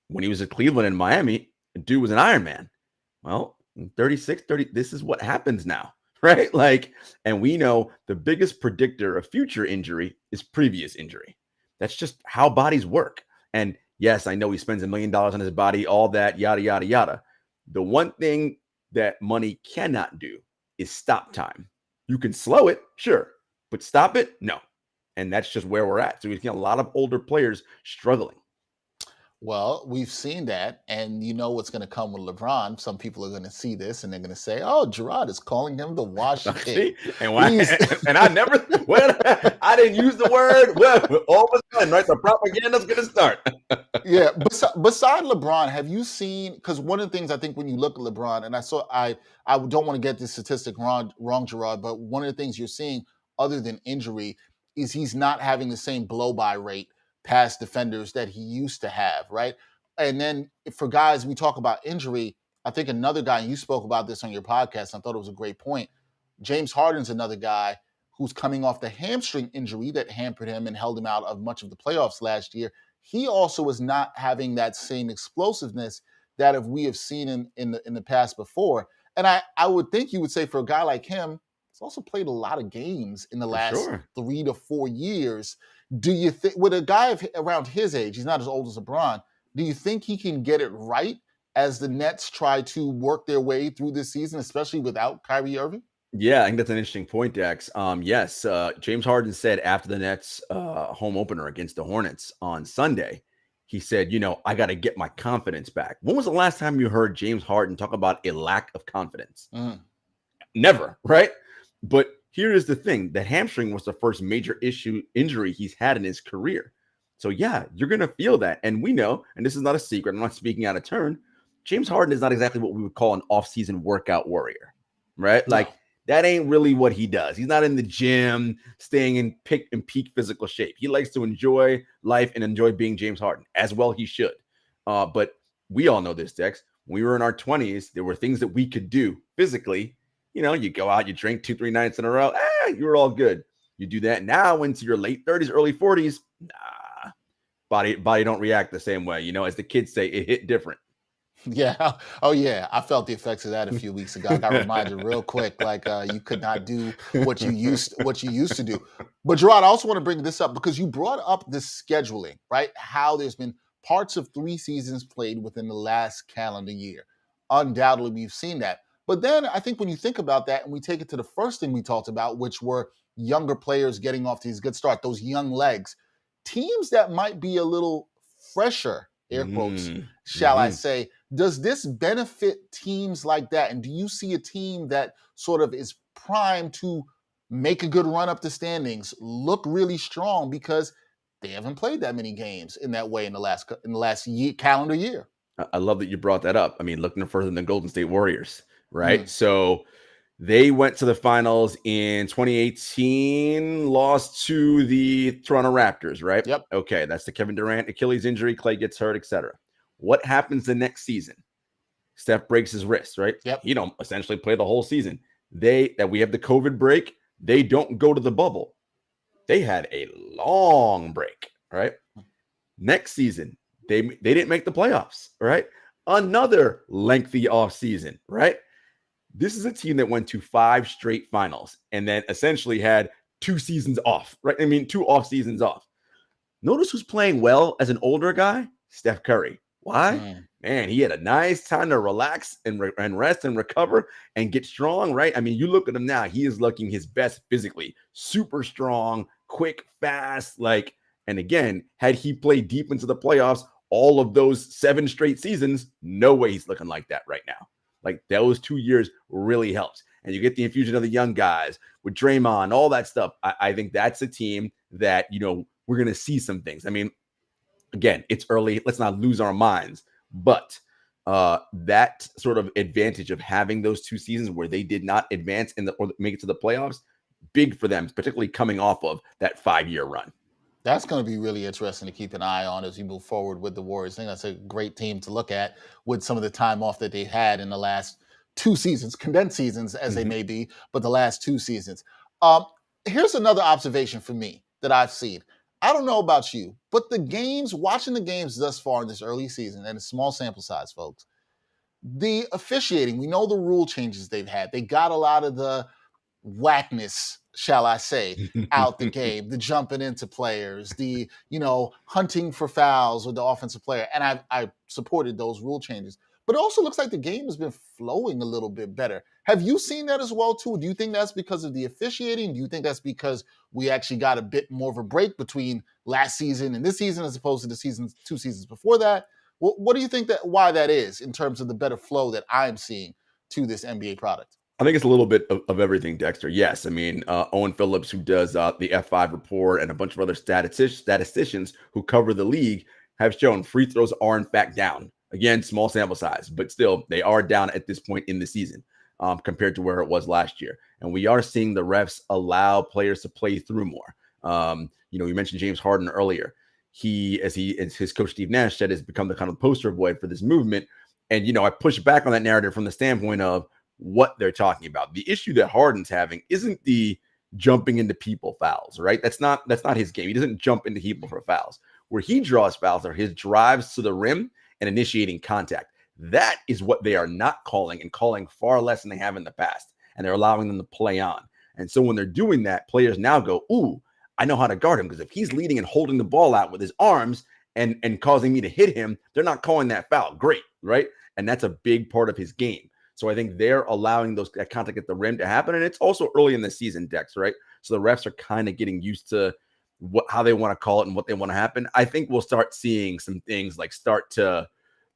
when he was at Cleveland and Miami, the dude was an Iron Man. Well, 36, 30, this is what happens now, right? Like, and we know the biggest predictor of future injury is previous injury. That's just how bodies work. And yes, I know he spends $1 million on his body, all that, yada, yada, yada. The one thing that money cannot do is stop time. You can slow it, sure, but stop it, no. And that's just where we're at. So we've seen a lot of older players struggling. Well, we've seen that, and you know what's going to come with LeBron. Some people are going to see this, and they're going to say, "Oh, Jarod is calling him the Wash King." See? And and I never, well, I didn't use the word. Well, all of a sudden, right? The propaganda's going to start. Yeah. Beside LeBron, have you seen? Because one of the things I think when you look at LeBron, and I don't want to get this statistic wrong, Jarod, but one of the things you're seeing, other than injury, is he's not having the same blow by rate past defenders that he used to have, right? And then for guys, we talk about injury. I think another guy, and you spoke about this on your podcast, and I thought it was a great point. James Harden's another guy who's coming off the hamstring injury that hampered him and held him out of much of the playoffs last year. He also is not having that same explosiveness that we have seen in the past before. And I would think you would say for a guy like him, he's also played a lot of games in the last 3 to 4 years. Do you think with a guy around his age, he's not as old as LeBron, do you think he can get it right as the Nets try to work their way through this season, especially without Kyrie Irving? Yeah, I think that's an interesting point, Dex. Yes, James Harden said after the Nets home opener against the Hornets on Sunday, he said, I got to get my confidence back. When was the last time you heard James Harden talk about a lack of confidence? Never, right? But here is the thing. The hamstring was the first major injury he's had in his career. So, yeah, you're going to feel that. And we know, and this is not a secret, I'm not speaking out of turn, James Harden is not exactly what we would call an off-season workout warrior, right? No. Like, that ain't really what he does. He's not in the gym, staying in peak physical shape. He likes to enjoy life and enjoy being James Harden, as well he should. But we all know this, Dex. When we were in our 20s, there were things that we could do physically. You go out, you drink 2-3 nights in a row, you're all good. You do that now into your late 30s, early 40s, nah, body don't react the same way. As the kids say, it hit different. Yeah. Oh, yeah. I felt the effects of that a few weeks ago. I got reminded real quick, like you could not do what you used to do. But Jarod, I also want to bring this up because you brought up the scheduling, right? How there's been parts of 3 seasons played within the last calendar year. Undoubtedly, we've seen that. But then I think when you think about that and we take it to the first thing we talked about, which were younger players getting off to these good start, those young legs, teams that might be a little fresher, air quotes, shall I say, does this benefit teams like that? And do you see a team that sort of is primed to make a good run up the standings, look really strong because they haven't played that many games in that way in the last calendar year? I love that you brought that up. I mean, look no further than the Golden State Warriors, right? So they went to the finals in 2018, lost to the Toronto Raptors, right? Yep. Okay, that's the Kevin Durant Achilles injury, Clay gets hurt, etc. What happens the next season? Steph breaks his wrist, right? Yep. You don't essentially play the whole season. We have the COVID break. They don't go to the bubble. They had a long break, right? Next season, they didn't make the playoffs, right? Another lengthy off season, right? This is a team that went to 5 straight finals and then essentially had 2 seasons off, right? I mean, 2 off seasons off. Notice who's playing well as an older guy? Steph Curry. Why? Man, he had a nice time to relax and rest and recover and get strong, right? I mean, you look at him now, he is looking his best physically. Super strong, quick, fast, and again, had he played deep into the playoffs all of those 7 straight seasons, no way he's looking like that right now. Like those 2 years really helps. And you get the infusion of the young guys with Draymond, all that stuff. I think that's a team that, we're going to see some things. I mean, again, it's early. Let's not lose our minds. But that sort of advantage of having those 2 seasons where they did not advance or make it to the playoffs, big for them, particularly coming off of that 5-year run. That's going to be really interesting to keep an eye on as we move forward with the Warriors. I think that's a great team to look at with some of the time off that they had in the last 2 seasons, condensed seasons as they may be, but the last 2 seasons. Here's another observation for me that I've seen. I don't know about you, but watching the games thus far in this early season, and a small sample size, folks, the officiating, we know the rule changes they've had. They got a lot of the whackness, shall I say, out the game, the jumping into players, the, hunting for fouls with the offensive player. And I supported those rule changes. but it also looks like the game has been flowing a little bit better. Have you seen that as well, too? Do you think that's because of the officiating? Do you think that's because we actually got a bit more of a break between last season and this season as opposed to the 2 seasons before that? What do you think why that is in terms of the better flow that I'm seeing to this NBA product? I think it's a little bit of everything, Dexter. Yes, I mean, Owen Phillips, who does the F5 report, and a bunch of other statisticians who cover the league have shown free throws are in fact down. Again, small sample size, but still they are down at this point in the season compared to where it was last year. And we are seeing the refs allow players to play through more. You mentioned James Harden earlier. As his coach Steve Nash said, has become the kind of poster boy for this movement. And, I push back on that narrative from the standpoint of what they're talking about. The issue that Harden's having isn't the jumping into people fouls, right? That's not his game. He doesn't jump into people for fouls. Where he draws fouls are his drives to the rim and initiating contact. That is what they are not calling, and calling far less than they have in the past. And they're allowing them to play on. And so when they're doing that, players now go, ooh, I know how to guard him, because if he's leading and holding the ball out with his arms and causing me to hit him, they're not calling that foul. Great, right? And that's a big part of his game. So I think they're allowing that contact at the rim to happen. And it's also early in the season, Dex, right? So the refs are kind of getting used to how they want to call it and what they want to happen. I think we'll start seeing some things like start to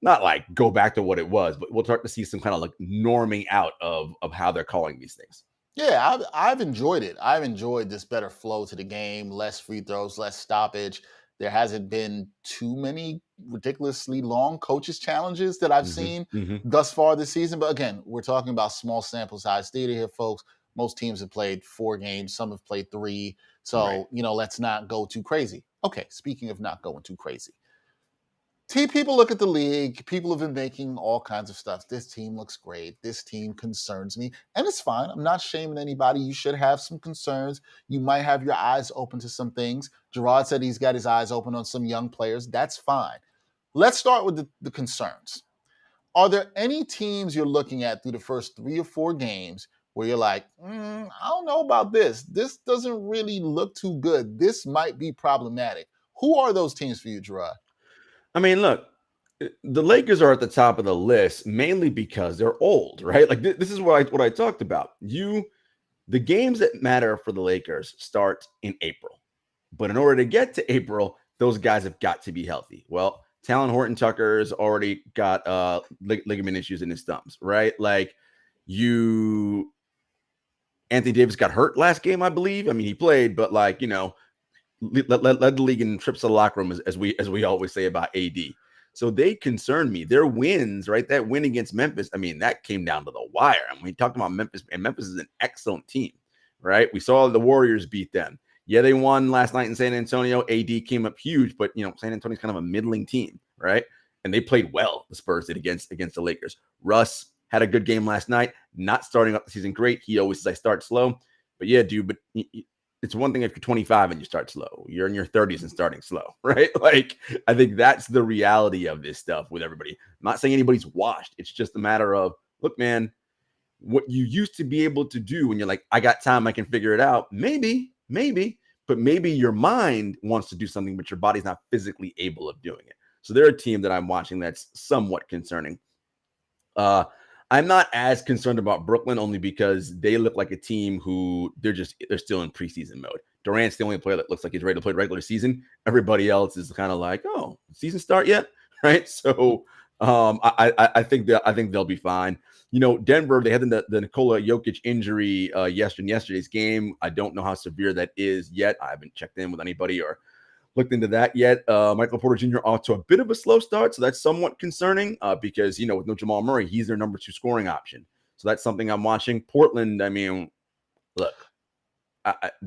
not like go back to what it was, but we'll start to see some kind of like norming out of how they're calling these things. Yeah, I've enjoyed it. I've enjoyed this better flow to the game, less free throws, less stoppage. There hasn't been too many ridiculously long coaches' challenges that I've seen thus far this season. But again, we're talking about small sample size theater here, folks. Most teams have played 4 games. Some have played 3. So, Right. Let's not go too crazy. Okay, speaking of not going too crazy. People look at the league. People have been making all kinds of stuff. This team looks great. This team concerns me. And it's fine. I'm not shaming anybody. You should have some concerns. You might have your eyes open to some things. Jarod said he's got his eyes open on some young players. That's fine. Let's start with the concerns. Are there any teams you're looking at through the first 3 or 4 games where you're like, I don't know about this. This doesn't really look too good. This might be problematic. Who are those teams for you, Jarod? I mean, look, the Lakers are at the top of the list mainly because they're old, right? Like this is what I talked about. The games that matter for the Lakers start in April, but in order to get to April, those guys have got to be healthy. Well, Talon Horton-Tucker's already got ligament issues in his thumbs, right? Like Anthony Davis got hurt last game, I believe. I mean, he played, but led the league in trips to the locker room, as we always say about AD. So they concern me. Their wins, right? That win against Memphis, I mean, that came down to the wire. I mean, we talked about Memphis, and Memphis is an excellent team, right? We saw the Warriors beat them. Yeah, they won last night in San Antonio. AD came up huge, but San Antonio's kind of a middling team, right? And they played well. The Spurs did against the Lakers. Russ had a good game last night. Not starting up the season great. He always says I start slow, but yeah, dude. But it's one thing if you're 25 and you start slow. You're in your 30s and starting slow, right? Like, I think that's the reality of this stuff with everybody. I'm not saying anybody's washed. It's just a matter of, look, man, what you used to be able to do when you're like, I got time, I can figure it out. Maybe, but maybe your mind wants to do something, but your body's not physically able of doing it. So they're a team that I'm watching that's somewhat concerning. I'm not as concerned about Brooklyn only because they look like a team who they're still in preseason mode. Durant's the only player that looks like he's ready to play regular season. Everybody else is kind of like, oh, season start yet? Right. So I think they'll be fine. Denver, they had the Nikola Jokic injury yesterday's game. I don't know how severe that is yet. I haven't checked in with anybody or looked into that yet. Michael Porter Jr. off to a bit of a slow start, so that's somewhat concerning because, with no Jamal Murray, he's their number 2 scoring option. So that's something I'm watching. Portland, I mean, look,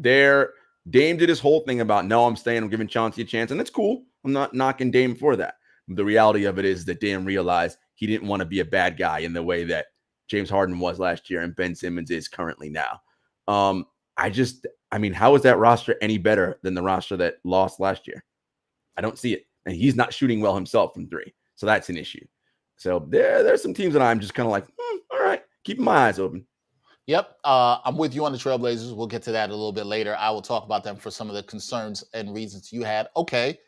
Dame did his whole thing about, no, I'm staying, I'm giving Chauncey a chance, and that's cool. I'm not knocking Dame for that. The reality of it is that Dame realized he didn't want to be a bad guy in the way that James Harden was last year and Ben Simmons is currently now. How is that roster any better than the roster that lost last year? I don't see it. And he's not shooting well himself from 3. So that's an issue. So there's some teams that I'm just kind of like, all right, keeping my eyes open. Yep. I'm with you on the Trailblazers. We'll get to that a little bit later. I will talk about them for some of the concerns and reasons you had. Okay.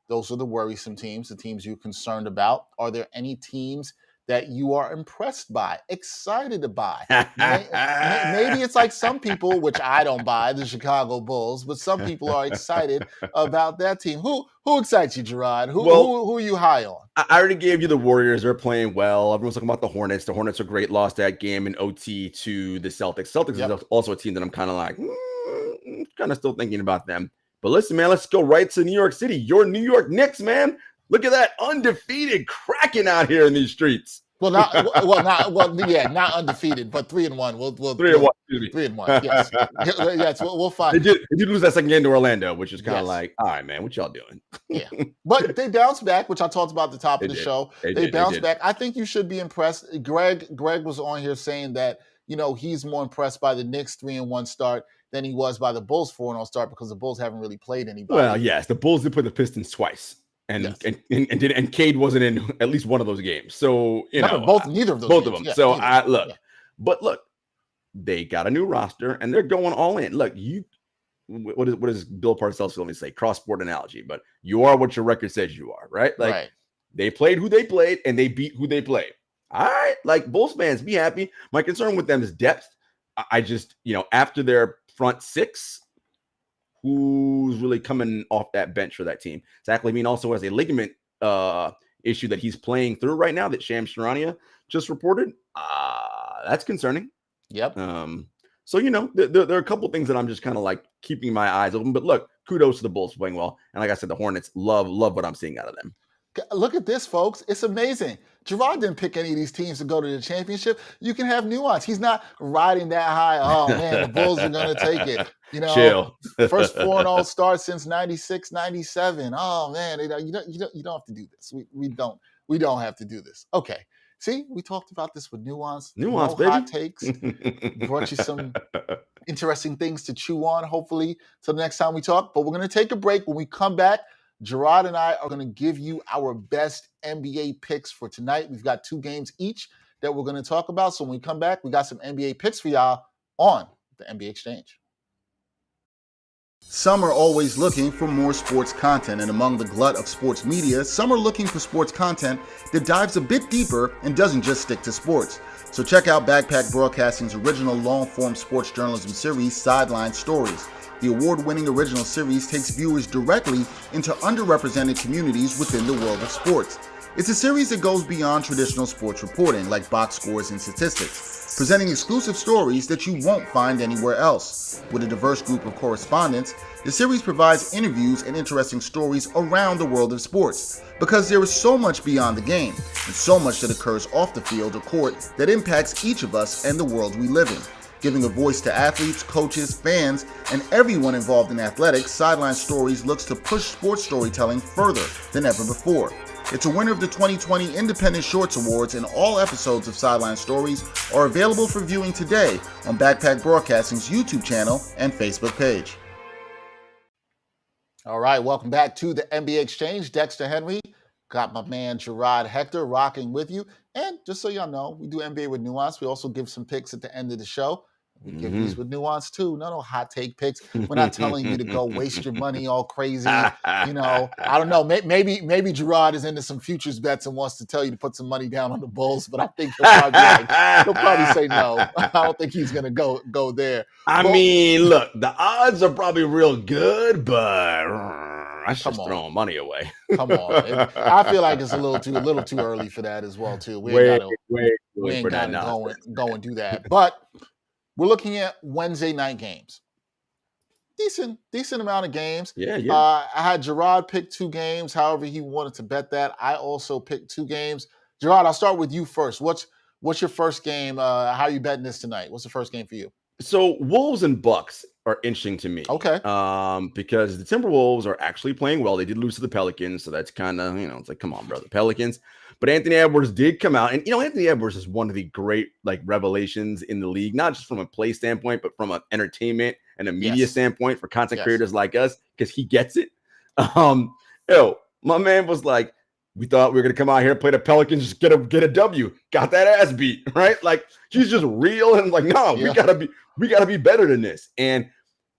Those are the worrisome teams, the teams you're concerned about. Are there any teams that you are impressed by, excited by? Maybe it's like some people, which I don't buy, the Chicago Bulls, but some people are excited about that team. Who excites you, Jarod? Who are you high on? I already gave you the Warriors. They're playing well. Everyone's talking about the Hornets. The Hornets are great. Lost that game in OT to the Celtics. Celtics is also a team that I'm kind of like, kind of still thinking about them. But listen, man, let's go right to New York City. Your New York Knicks, man. Look at that undefeated Kraken out here in these streets. Not undefeated, but 3-1. We'll 3-1. 3-1. Yes, yes. We'll find. They did lose that second game to Orlando, which is kind of like, all right, man, what y'all doing? Yeah, but they bounced back, which I talked about at the top of the show. They bounced back. I think you should be impressed. Greg was on here saying that he's more impressed by the Knicks 3-1 start than he was by the Bulls 4-0 start because the Bulls haven't really played anybody. Well, yes, the Bulls did play the Pistons twice. And Cade wasn't in at least one of those games. So, neither of them. Both of them. Yeah, so look, they got a new roster and they're going all in. Look, what does Bill Parcells let me say? Cross-sport analogy, but you are what your record says you are, right? Like they played who they played and they beat who they played. All right, like Bulls fans, be happy. My concern with them is depth. I just, after their front six, who's really coming off that bench for that team? Zach LaVine also has a ligament issue that he's playing through right now that Shams Charania just reported. That's concerning. Yep. So, there are a couple things that I'm just kind of like keeping my eyes open. But look, kudos to the Bulls playing well. And like I said, the Hornets love what I'm seeing out of them. Look at this, folks. It's amazing. Jarod didn't pick any of these teams to go to the championship. You can have nuance. He's not riding that high. Oh, man, the Bulls are going to take it. Chill. First 4-0 start since 96, 97. Oh, man, you don't have to do this. We don't have to do this. Okay. See, we talked about this with nuance. Nuance, baby. Hot takes. Brought you some interesting things to chew on, hopefully, till the next time we talk. But we're going to take a break. When we come back, Jarod and I are going to give you our best NBA picks for tonight. We've got 2 games each that we're going to talk about. So when we come back, we got some NBA picks for y'all on the NBA Exchange. Some are always looking for more sports content, and among the glut of sports media, some are looking for sports content that dives a bit deeper and doesn't just stick to sports. So check out Backpack Broadcasting's original long-form sports journalism series, Sideline Stories. The award-winning original series takes viewers directly into underrepresented communities within the world of sports. It's a series that goes beyond traditional sports reporting, like box scores and statistics, presenting exclusive stories that you won't find anywhere else. With a diverse group of correspondents, the series provides interviews and interesting stories around the world of sports, because there is so much beyond the game, and so much that occurs off the field or court that impacts each of us and the world we live in. Giving a voice to athletes, coaches, fans, and everyone involved in athletics, Sideline Stories looks to push sports storytelling further than ever before. It's a winner of the 2020 Independent Shorts Awards, and all episodes of Sideline Stories are available for viewing today on Backpack Broadcasting's YouTube channel and Facebook page. All right, welcome back to the NBA Exchange. Dexter Henry, got my man Jarod Hector rocking with you. And just so y'all know, we do NBA with Nuance. We also give some picks at the end of the show. We give these with nuance too. No hot take picks. We're not telling you to go waste your money all crazy. I don't know. Maybe Jarod is into some futures bets and wants to tell you to put some money down on the Bulls, but I think he'll probably say no. I don't think he's gonna go there. I mean, look, the odds are probably real good, but I should just throw money away. Come on. I feel like it's a little too early for that as well too. We ain't gotta go and do that. But we're looking at Wednesday night games. Decent amount of games. Yeah. I had Jarod pick 2 games. However, he wanted to bet that. I also picked 2 games. Jarod, I'll start with you first. What's your first game? How are you betting this tonight? What's the first game for you? So Wolves and Bucks are interesting to me. Okay. Because the Timberwolves are actually playing well. They did lose to the Pelicans, so that's kind of, it's like, come on, bro, the Pelicans. But Anthony Edwards did come out, and Anthony Edwards is one of the great revelations in the league, not just from a play standpoint, but from an entertainment and a media standpoint for content creators like us, because he gets it. My man was like, we thought we were gonna come out here, play the Pelicans, just get a W, got that ass beat, right? Like, he's just real, and like, no, we gotta be better than this. And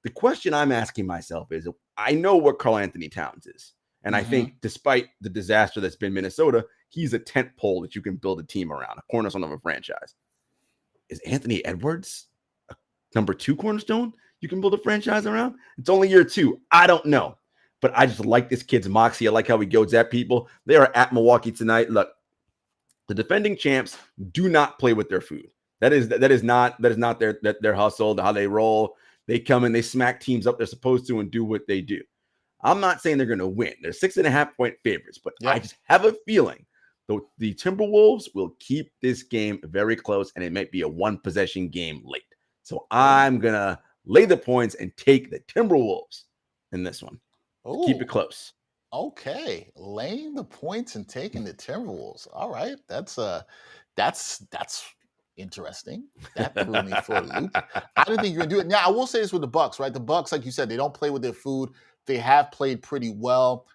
the question I'm asking myself is, I know what Karl Anthony Towns is. And I think despite the disaster that's been Minnesota, he's a tent pole that you can build a team around, a cornerstone of a franchise. Is Anthony Edwards a number 2 cornerstone you can build a franchise around? It's only year 2. I don't know. But I just like this kid's moxie. I like how he goes at people. They are at Milwaukee tonight. Look, the defending champs do not play with their food. That is not their hustle, how they roll. They come in, they smack teams up they're supposed to and do what they do. I'm not saying they're going to win. They're 6.5-point favorites, but I just have a feeling the Timberwolves will keep this game very close, and it might be a 1-possession game late. So I'm going to lay the points and take the Timberwolves in this one. Keep it close. Okay, laying the points and taking the Timberwolves. All right, that's interesting. That threw me for a loop. I didn't think you were gonna do it. Now I will say this with the Bucks, right? The Bucks, like you said, they don't play with their food. They have played pretty well,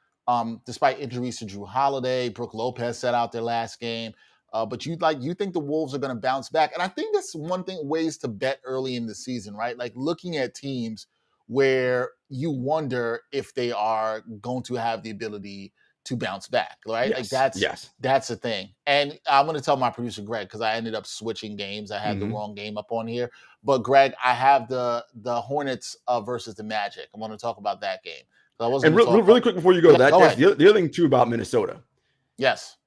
despite injuries to Drew Holiday. Brook Lopez sat out their last game. But you think the Wolves are going to bounce back, and I think that's one thing, ways to bet early in the season, right? Like looking at teams where you wonder if they are going to have the ability to bounce back, right? Yes, like that's the thing. And I'm going to tell my producer Greg, because I ended up switching games. I had the wrong game up on here, but Greg, I have the Hornets versus the Magic. I want to talk about that game. So and really quick before you go, the other thing too about Minnesota. Yes.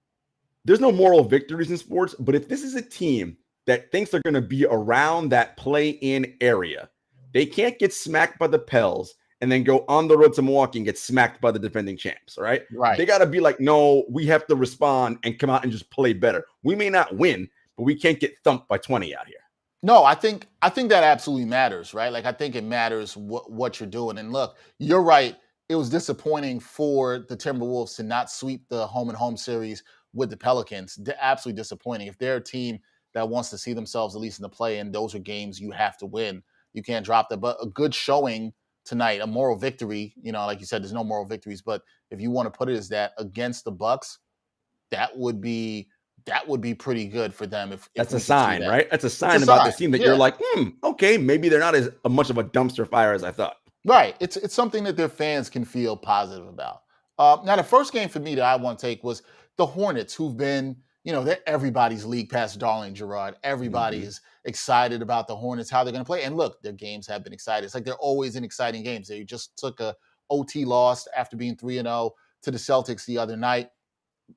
There's no moral victories in sports, but if this is a team that thinks they're going to be around that play-in area, they can't get smacked by the Pels and then go on the road to Milwaukee and get smacked by the defending champs, right? Right. They got to be like, no, we have to respond and come out and just play better. We may not win, but we can't get thumped by 20 out here. No, I think that absolutely matters, right? Like I think it matters what you're doing. And look, you're right. It was disappointing for the Timberwolves to not sweep the home and home series with the Pelicans. Absolutely disappointing. If they're a team that wants to see themselves at least in the play, and those are games you have to win. You can't drop that. But a good showing tonight, a moral victory, like you said, there's no moral victories, but if you want to put it as that against the Bucks, that would be pretty good for them. If that's a sign, right? That's a sign about this team that you're like, okay, maybe they're not as much of a dumpster fire as I thought. Right. It's something that their fans can feel positive about. Now, the first game for me that I want to take was the Hornets, who've been, they're everybody's league pass darling, Jarod. Everybody is excited about the Hornets, how they're going to play. And look, their games have been exciting. It's like they're always in exciting games. They just took a OT loss after being 3-0 to the Celtics the other night.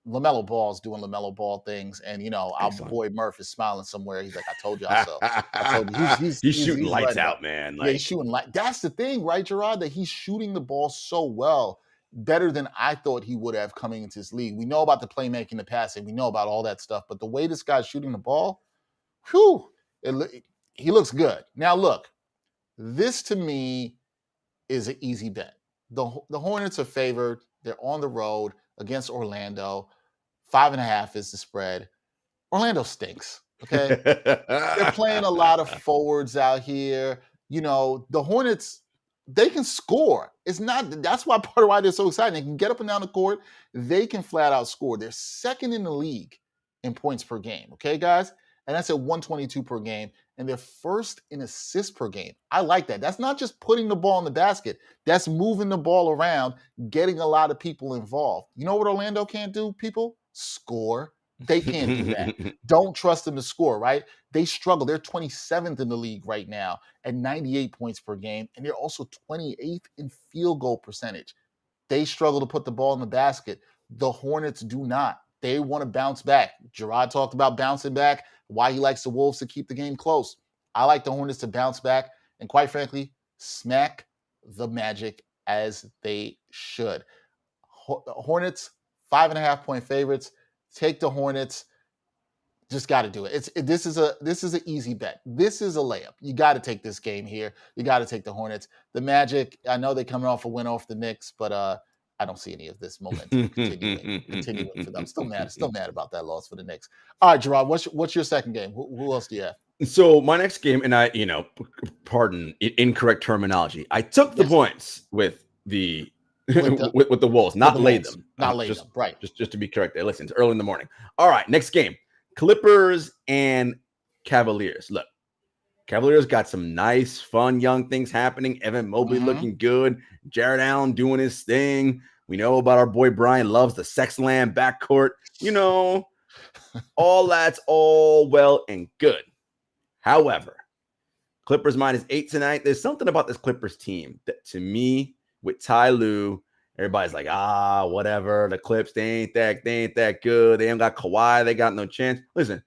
LaMelo Ball's doing LaMelo Ball things. And, our boy Murph is smiling somewhere. He's like, I told y'all so. I told you. He's shooting lights out, man. He's shooting light. That's the thing, right, Jarod? That he's shooting the ball so well, better than I thought he would have coming into this league. We know about the playmaking, the passing. We know about all that stuff. But the way this guy's shooting the ball, he looks good. Now, look, this to me is an easy bet. The Hornets are favored. They're on the road against Orlando. 5.5 is the spread. Orlando stinks, okay? They're playing a lot of forwards out here. The Hornets, they can score. That's why part of why they're so exciting. They can get up and down the court. They can flat out score. They're second in the league in points per game, okay, guys? And that's at 122 per game. And they're first in assists per game. I like that. That's not just putting the ball in the basket. That's moving the ball around, getting a lot of people involved. You know what Orlando can't do, people? Score. They can't do that. Don't trust them to score, right? They struggle. They're 27th in the league right now at 98 points per game. And they're also 28th in field goal percentage. They struggle to put the ball in the basket. The Hornets do not. They want to bounce back. Jarod talked about bouncing back, why he likes the Wolves to keep the game close. I like the Hornets to bounce back and, quite frankly, smack the Magic as they should. Hornets, 5.5-point favorites. Take the Hornets. Just got to do it. This is an easy bet. This is a layup. You got to take this game here. You got to take the Hornets. The Magic, I know they're coming off a win off the Knicks, but I don't see any of this momentum continuing for them. Still mad about that loss for the Knicks. All right, Jarod, what's your second game? Who else do you have? So my next game, and I, pardon incorrect terminology. I took the points with the Wolves, not laid them. Not laid them, right. Just to be correct there. Listen, it's early in the morning. All right, next game. Clippers and Cavaliers. Look, Cavaliers got some nice, fun, young things happening. Evan Mobley looking good. Jarrett Allen doing his thing. We know about our boy Brian loves the sex land backcourt. You know, all that's all well and good. However, Clippers -8 tonight. There's something about this Clippers team that, to me, with Ty Lue, everybody's like, whatever. The Clips, they ain't that good. They ain't got Kawhi. They got no chance. Listen,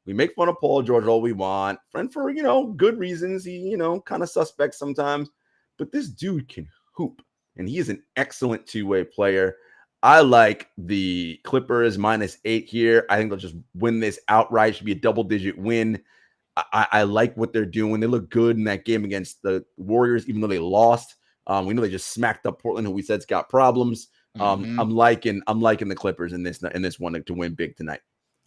we make fun of Paul George all we want, and for good reasons. He kind of suspect sometimes, but this dude can hoop, and he is an excellent two-way player. I like the Clippers -8 here. I think they'll just win this outright. Should be a double-digit win. I like what they're doing. They look good in that game against the Warriors, even though they lost. We know they just smacked up Portland, who we said's got problems. I'm liking the Clippers in this one to win big tonight.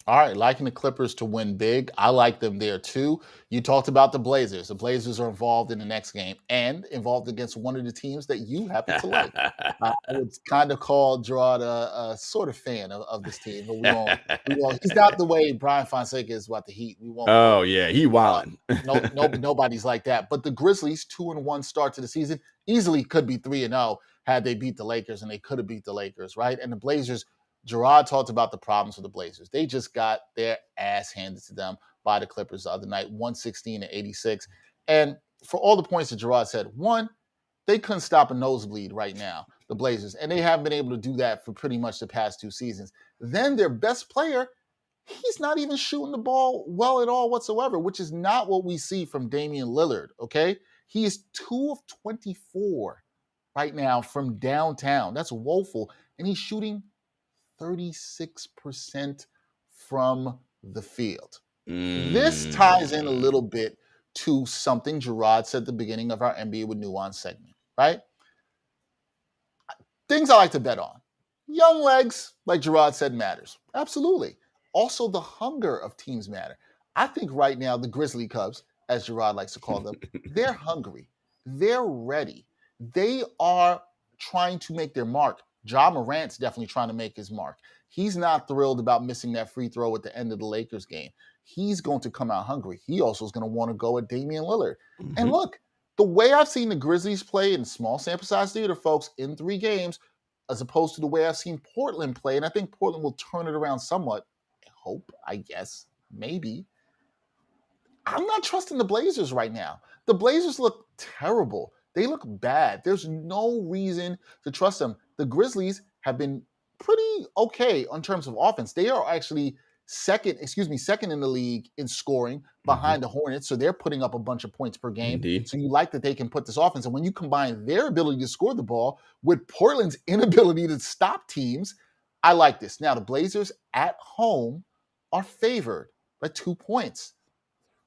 All right, liking the Clippers to win big. I like them there too. You talked about the Blazers. The Blazers are involved in the next game and involved against one of the teams that you happen to like. I would kind of call Jarod a sort of fan of this team, but we won't. He's not the way Brian Fonseca is about the Heat. We won't. Oh yeah, he wilding. Nobody's like that. But the Grizzlies, 2-1 start to the season, easily could be 3-0 had they beat the Lakers, and they could have beat the Lakers, right? And the Blazers. Jarod talked about the problems with the Blazers. They just got their ass handed to them by the Clippers the other night, 116-86. And for all the points that Jarod said, one, they couldn't stop a nosebleed right now, the Blazers. And they haven't been able to do that for pretty much the past 2 seasons. Then their best player, he's not even shooting the ball well at all whatsoever, which is not what we see from Damian Lillard, okay? He is 2 of 24 right now from downtown. That's woeful. And he's shooting 36% from the field. This ties in a little bit to something Jarod said at the beginning of our NBA with Nuance segment, right? Things I like to bet on. Young legs, like Jarod said, matters. Absolutely. Also, the hunger of teams matter. I think right now the Grizzly Cubs, as Jarod likes to call them, they're hungry. They're ready. They are trying to make their mark. Ja Morant's definitely trying to make his mark. He's not thrilled about missing that free throw at the end of the Lakers game. He's going to come out hungry. He also is going to want to go at Damian Lillard. And look, the way I've seen the Grizzlies play in small sample size theater, folks, in 3 games, as opposed to the way I've seen Portland play, and I think Portland will turn it around somewhat. I hope, I guess, maybe. I'm not trusting the Blazers right now. The Blazers look terrible. They look bad. There's no reason to trust them. The Grizzlies have been pretty okay in terms of offense. They are actually second in the league in scoring behind the Hornets. So they're putting up a bunch of points per game. Indeed. So you like that they can put this offense. And when you combine their ability to score the ball with Portland's inability to stop teams, I like this. Now, the Blazers at home are favored by 2 points.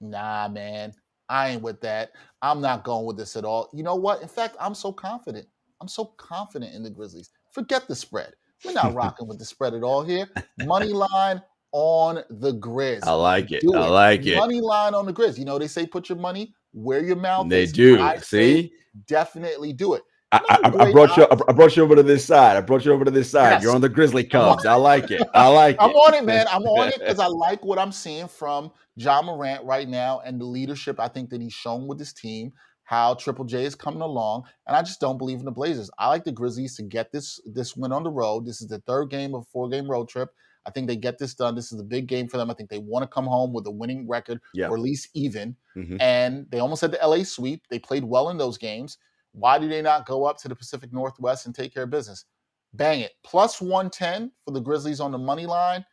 Nah, man. I ain't with that. I'm not going with this at all. You know what? In fact, I'm so confident. I'm so confident in the Grizzlies. Forget the spread. We're not rocking with the spread at all here. Money line on the Grizz. I like it. Do I like it. Money line on the Grizz. You know, they say put your money where your mouth They is. do. I See? definitely do it. I brought you over to this side. Yes. You're on the Grizzly Cubs. I like it. I'm on it, man. I'm on it because I like what I'm seeing from Ja Morant right now and the leadership I think that he's shown with his team, how Triple J is coming along, and I just don't believe in the Blazers. I like the Grizzlies to get this win on the road. This is the 3rd game of a 4-game road trip. I think they get this done. This is a big game for them. I think they want to come home with a winning record or at least even. And they almost had the LA sweep. They played well in those games. Why do they not go up to the Pacific Northwest and take care of business? Bang it. Plus 110 for the Grizzlies on the money line.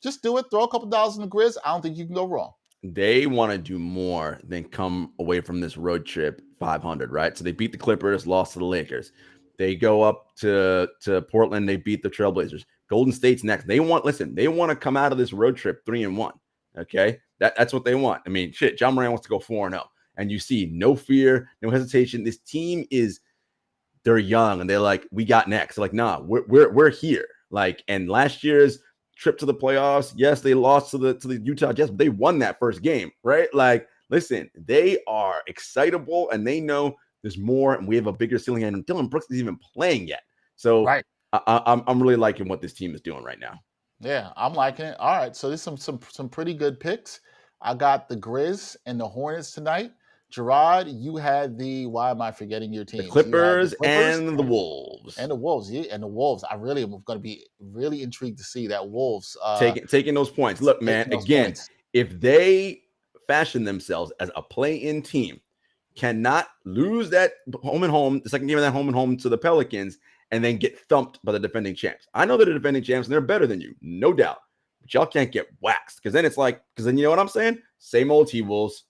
Just do it. Throw a couple dollars in the Grizz. I don't think you can go wrong. They want to do more than come away from this road trip 500, right? So they beat the Clippers, lost to the Lakers. They go up to Portland. They beat the Trailblazers. Golden State's next. They want to come out of this road trip 3-1. Okay. That's what they want. I mean, shit, John Moran wants to go 4-0. And you see no fear, no hesitation. This team they're young and they're like, we got next. They're like, nah, we're here. Like, and last year's trip to the playoffs, yes, they lost to the Utah Jazz, but they won that first game, right? Like, listen, they are excitable and they know there's more and we have a bigger ceiling. And Dylan Brooks isn't even playing yet. So right. I'm really liking what this team is doing right now. Yeah, I'm liking it. All right, so there's some pretty good picks. I got the Grizz and the Hornets tonight Jarod, you had why am I forgetting your teams? The Clippers, Clippers and the Wolves. And the Wolves. Yeah, and the Wolves. I really am going to be really intrigued to see that Wolves taking those points. Look, man, again, if they fashion themselves as a play-in team, cannot lose that the second game of that home and home to the Pelicans, and then get thumped by the defending champs. I know they're the defending champs and they're better than you, no doubt. But y'all can't get waxed, because then you know what I'm saying? Same old T-Wolves.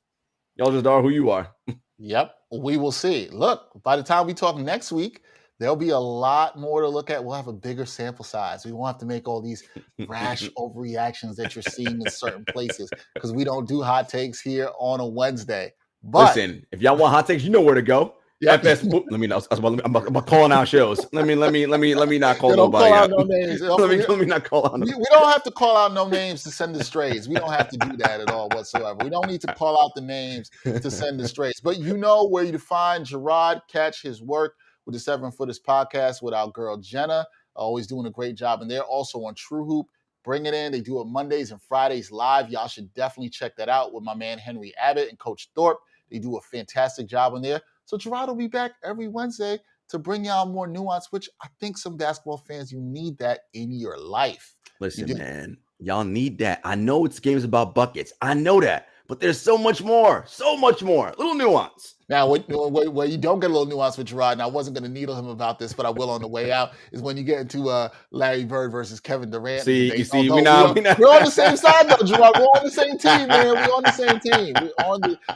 Y'all just are who you are. Yep, we will see. Look, by the time we talk next week, there'll be a lot more to look at. We'll have a bigger sample size. We won't have to make all these rash overreactions that you're seeing in certain places, because we don't do hot takes here on a Wednesday. But listen, if y'all want hot takes, you know where to go. Yep. FS. Let me know. I'm calling out shows. Let me not call nobody call out. No names. let me not call out. We don't have to call out no names to send the strays. We don't have to do that at all whatsoever. We don't need to call out the names to send the strays. But you know where you find Jarod. Catch his work with the 7 Footers podcast with our girl Jenna. Always doing a great job. And they're also on True Hoop. Bring it in. They do it Mondays and Fridays live. Y'all should definitely check that out with my man Henry Abbott and Coach Thorpe. They do a fantastic job on there. So Jarod will be back every Wednesday to bring y'all more nuance, which I think some basketball fans, you need that in your life. Listen, man, y'all need that. I know it's games about buckets. I know that. But there's so much more. A little nuance. Now, where you don't get a little nuance with Jarod, and I wasn't going to needle him about this, but I will on the way out, is when you get into Larry Bird versus Kevin Durant. We're on the same side, though, Jarod. We're on the same team, man. We're on the same team.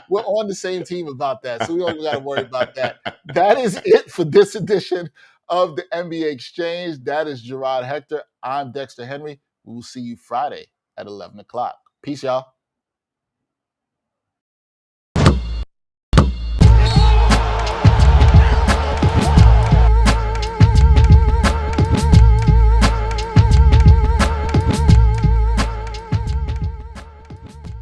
We're on the same team about that, so we don't got to worry about that. That is it for this edition of the NBA Exchange. That is Jarod Hector. I'm Dexter Henry. We will see you Friday at 11 o'clock. Peace, y'all.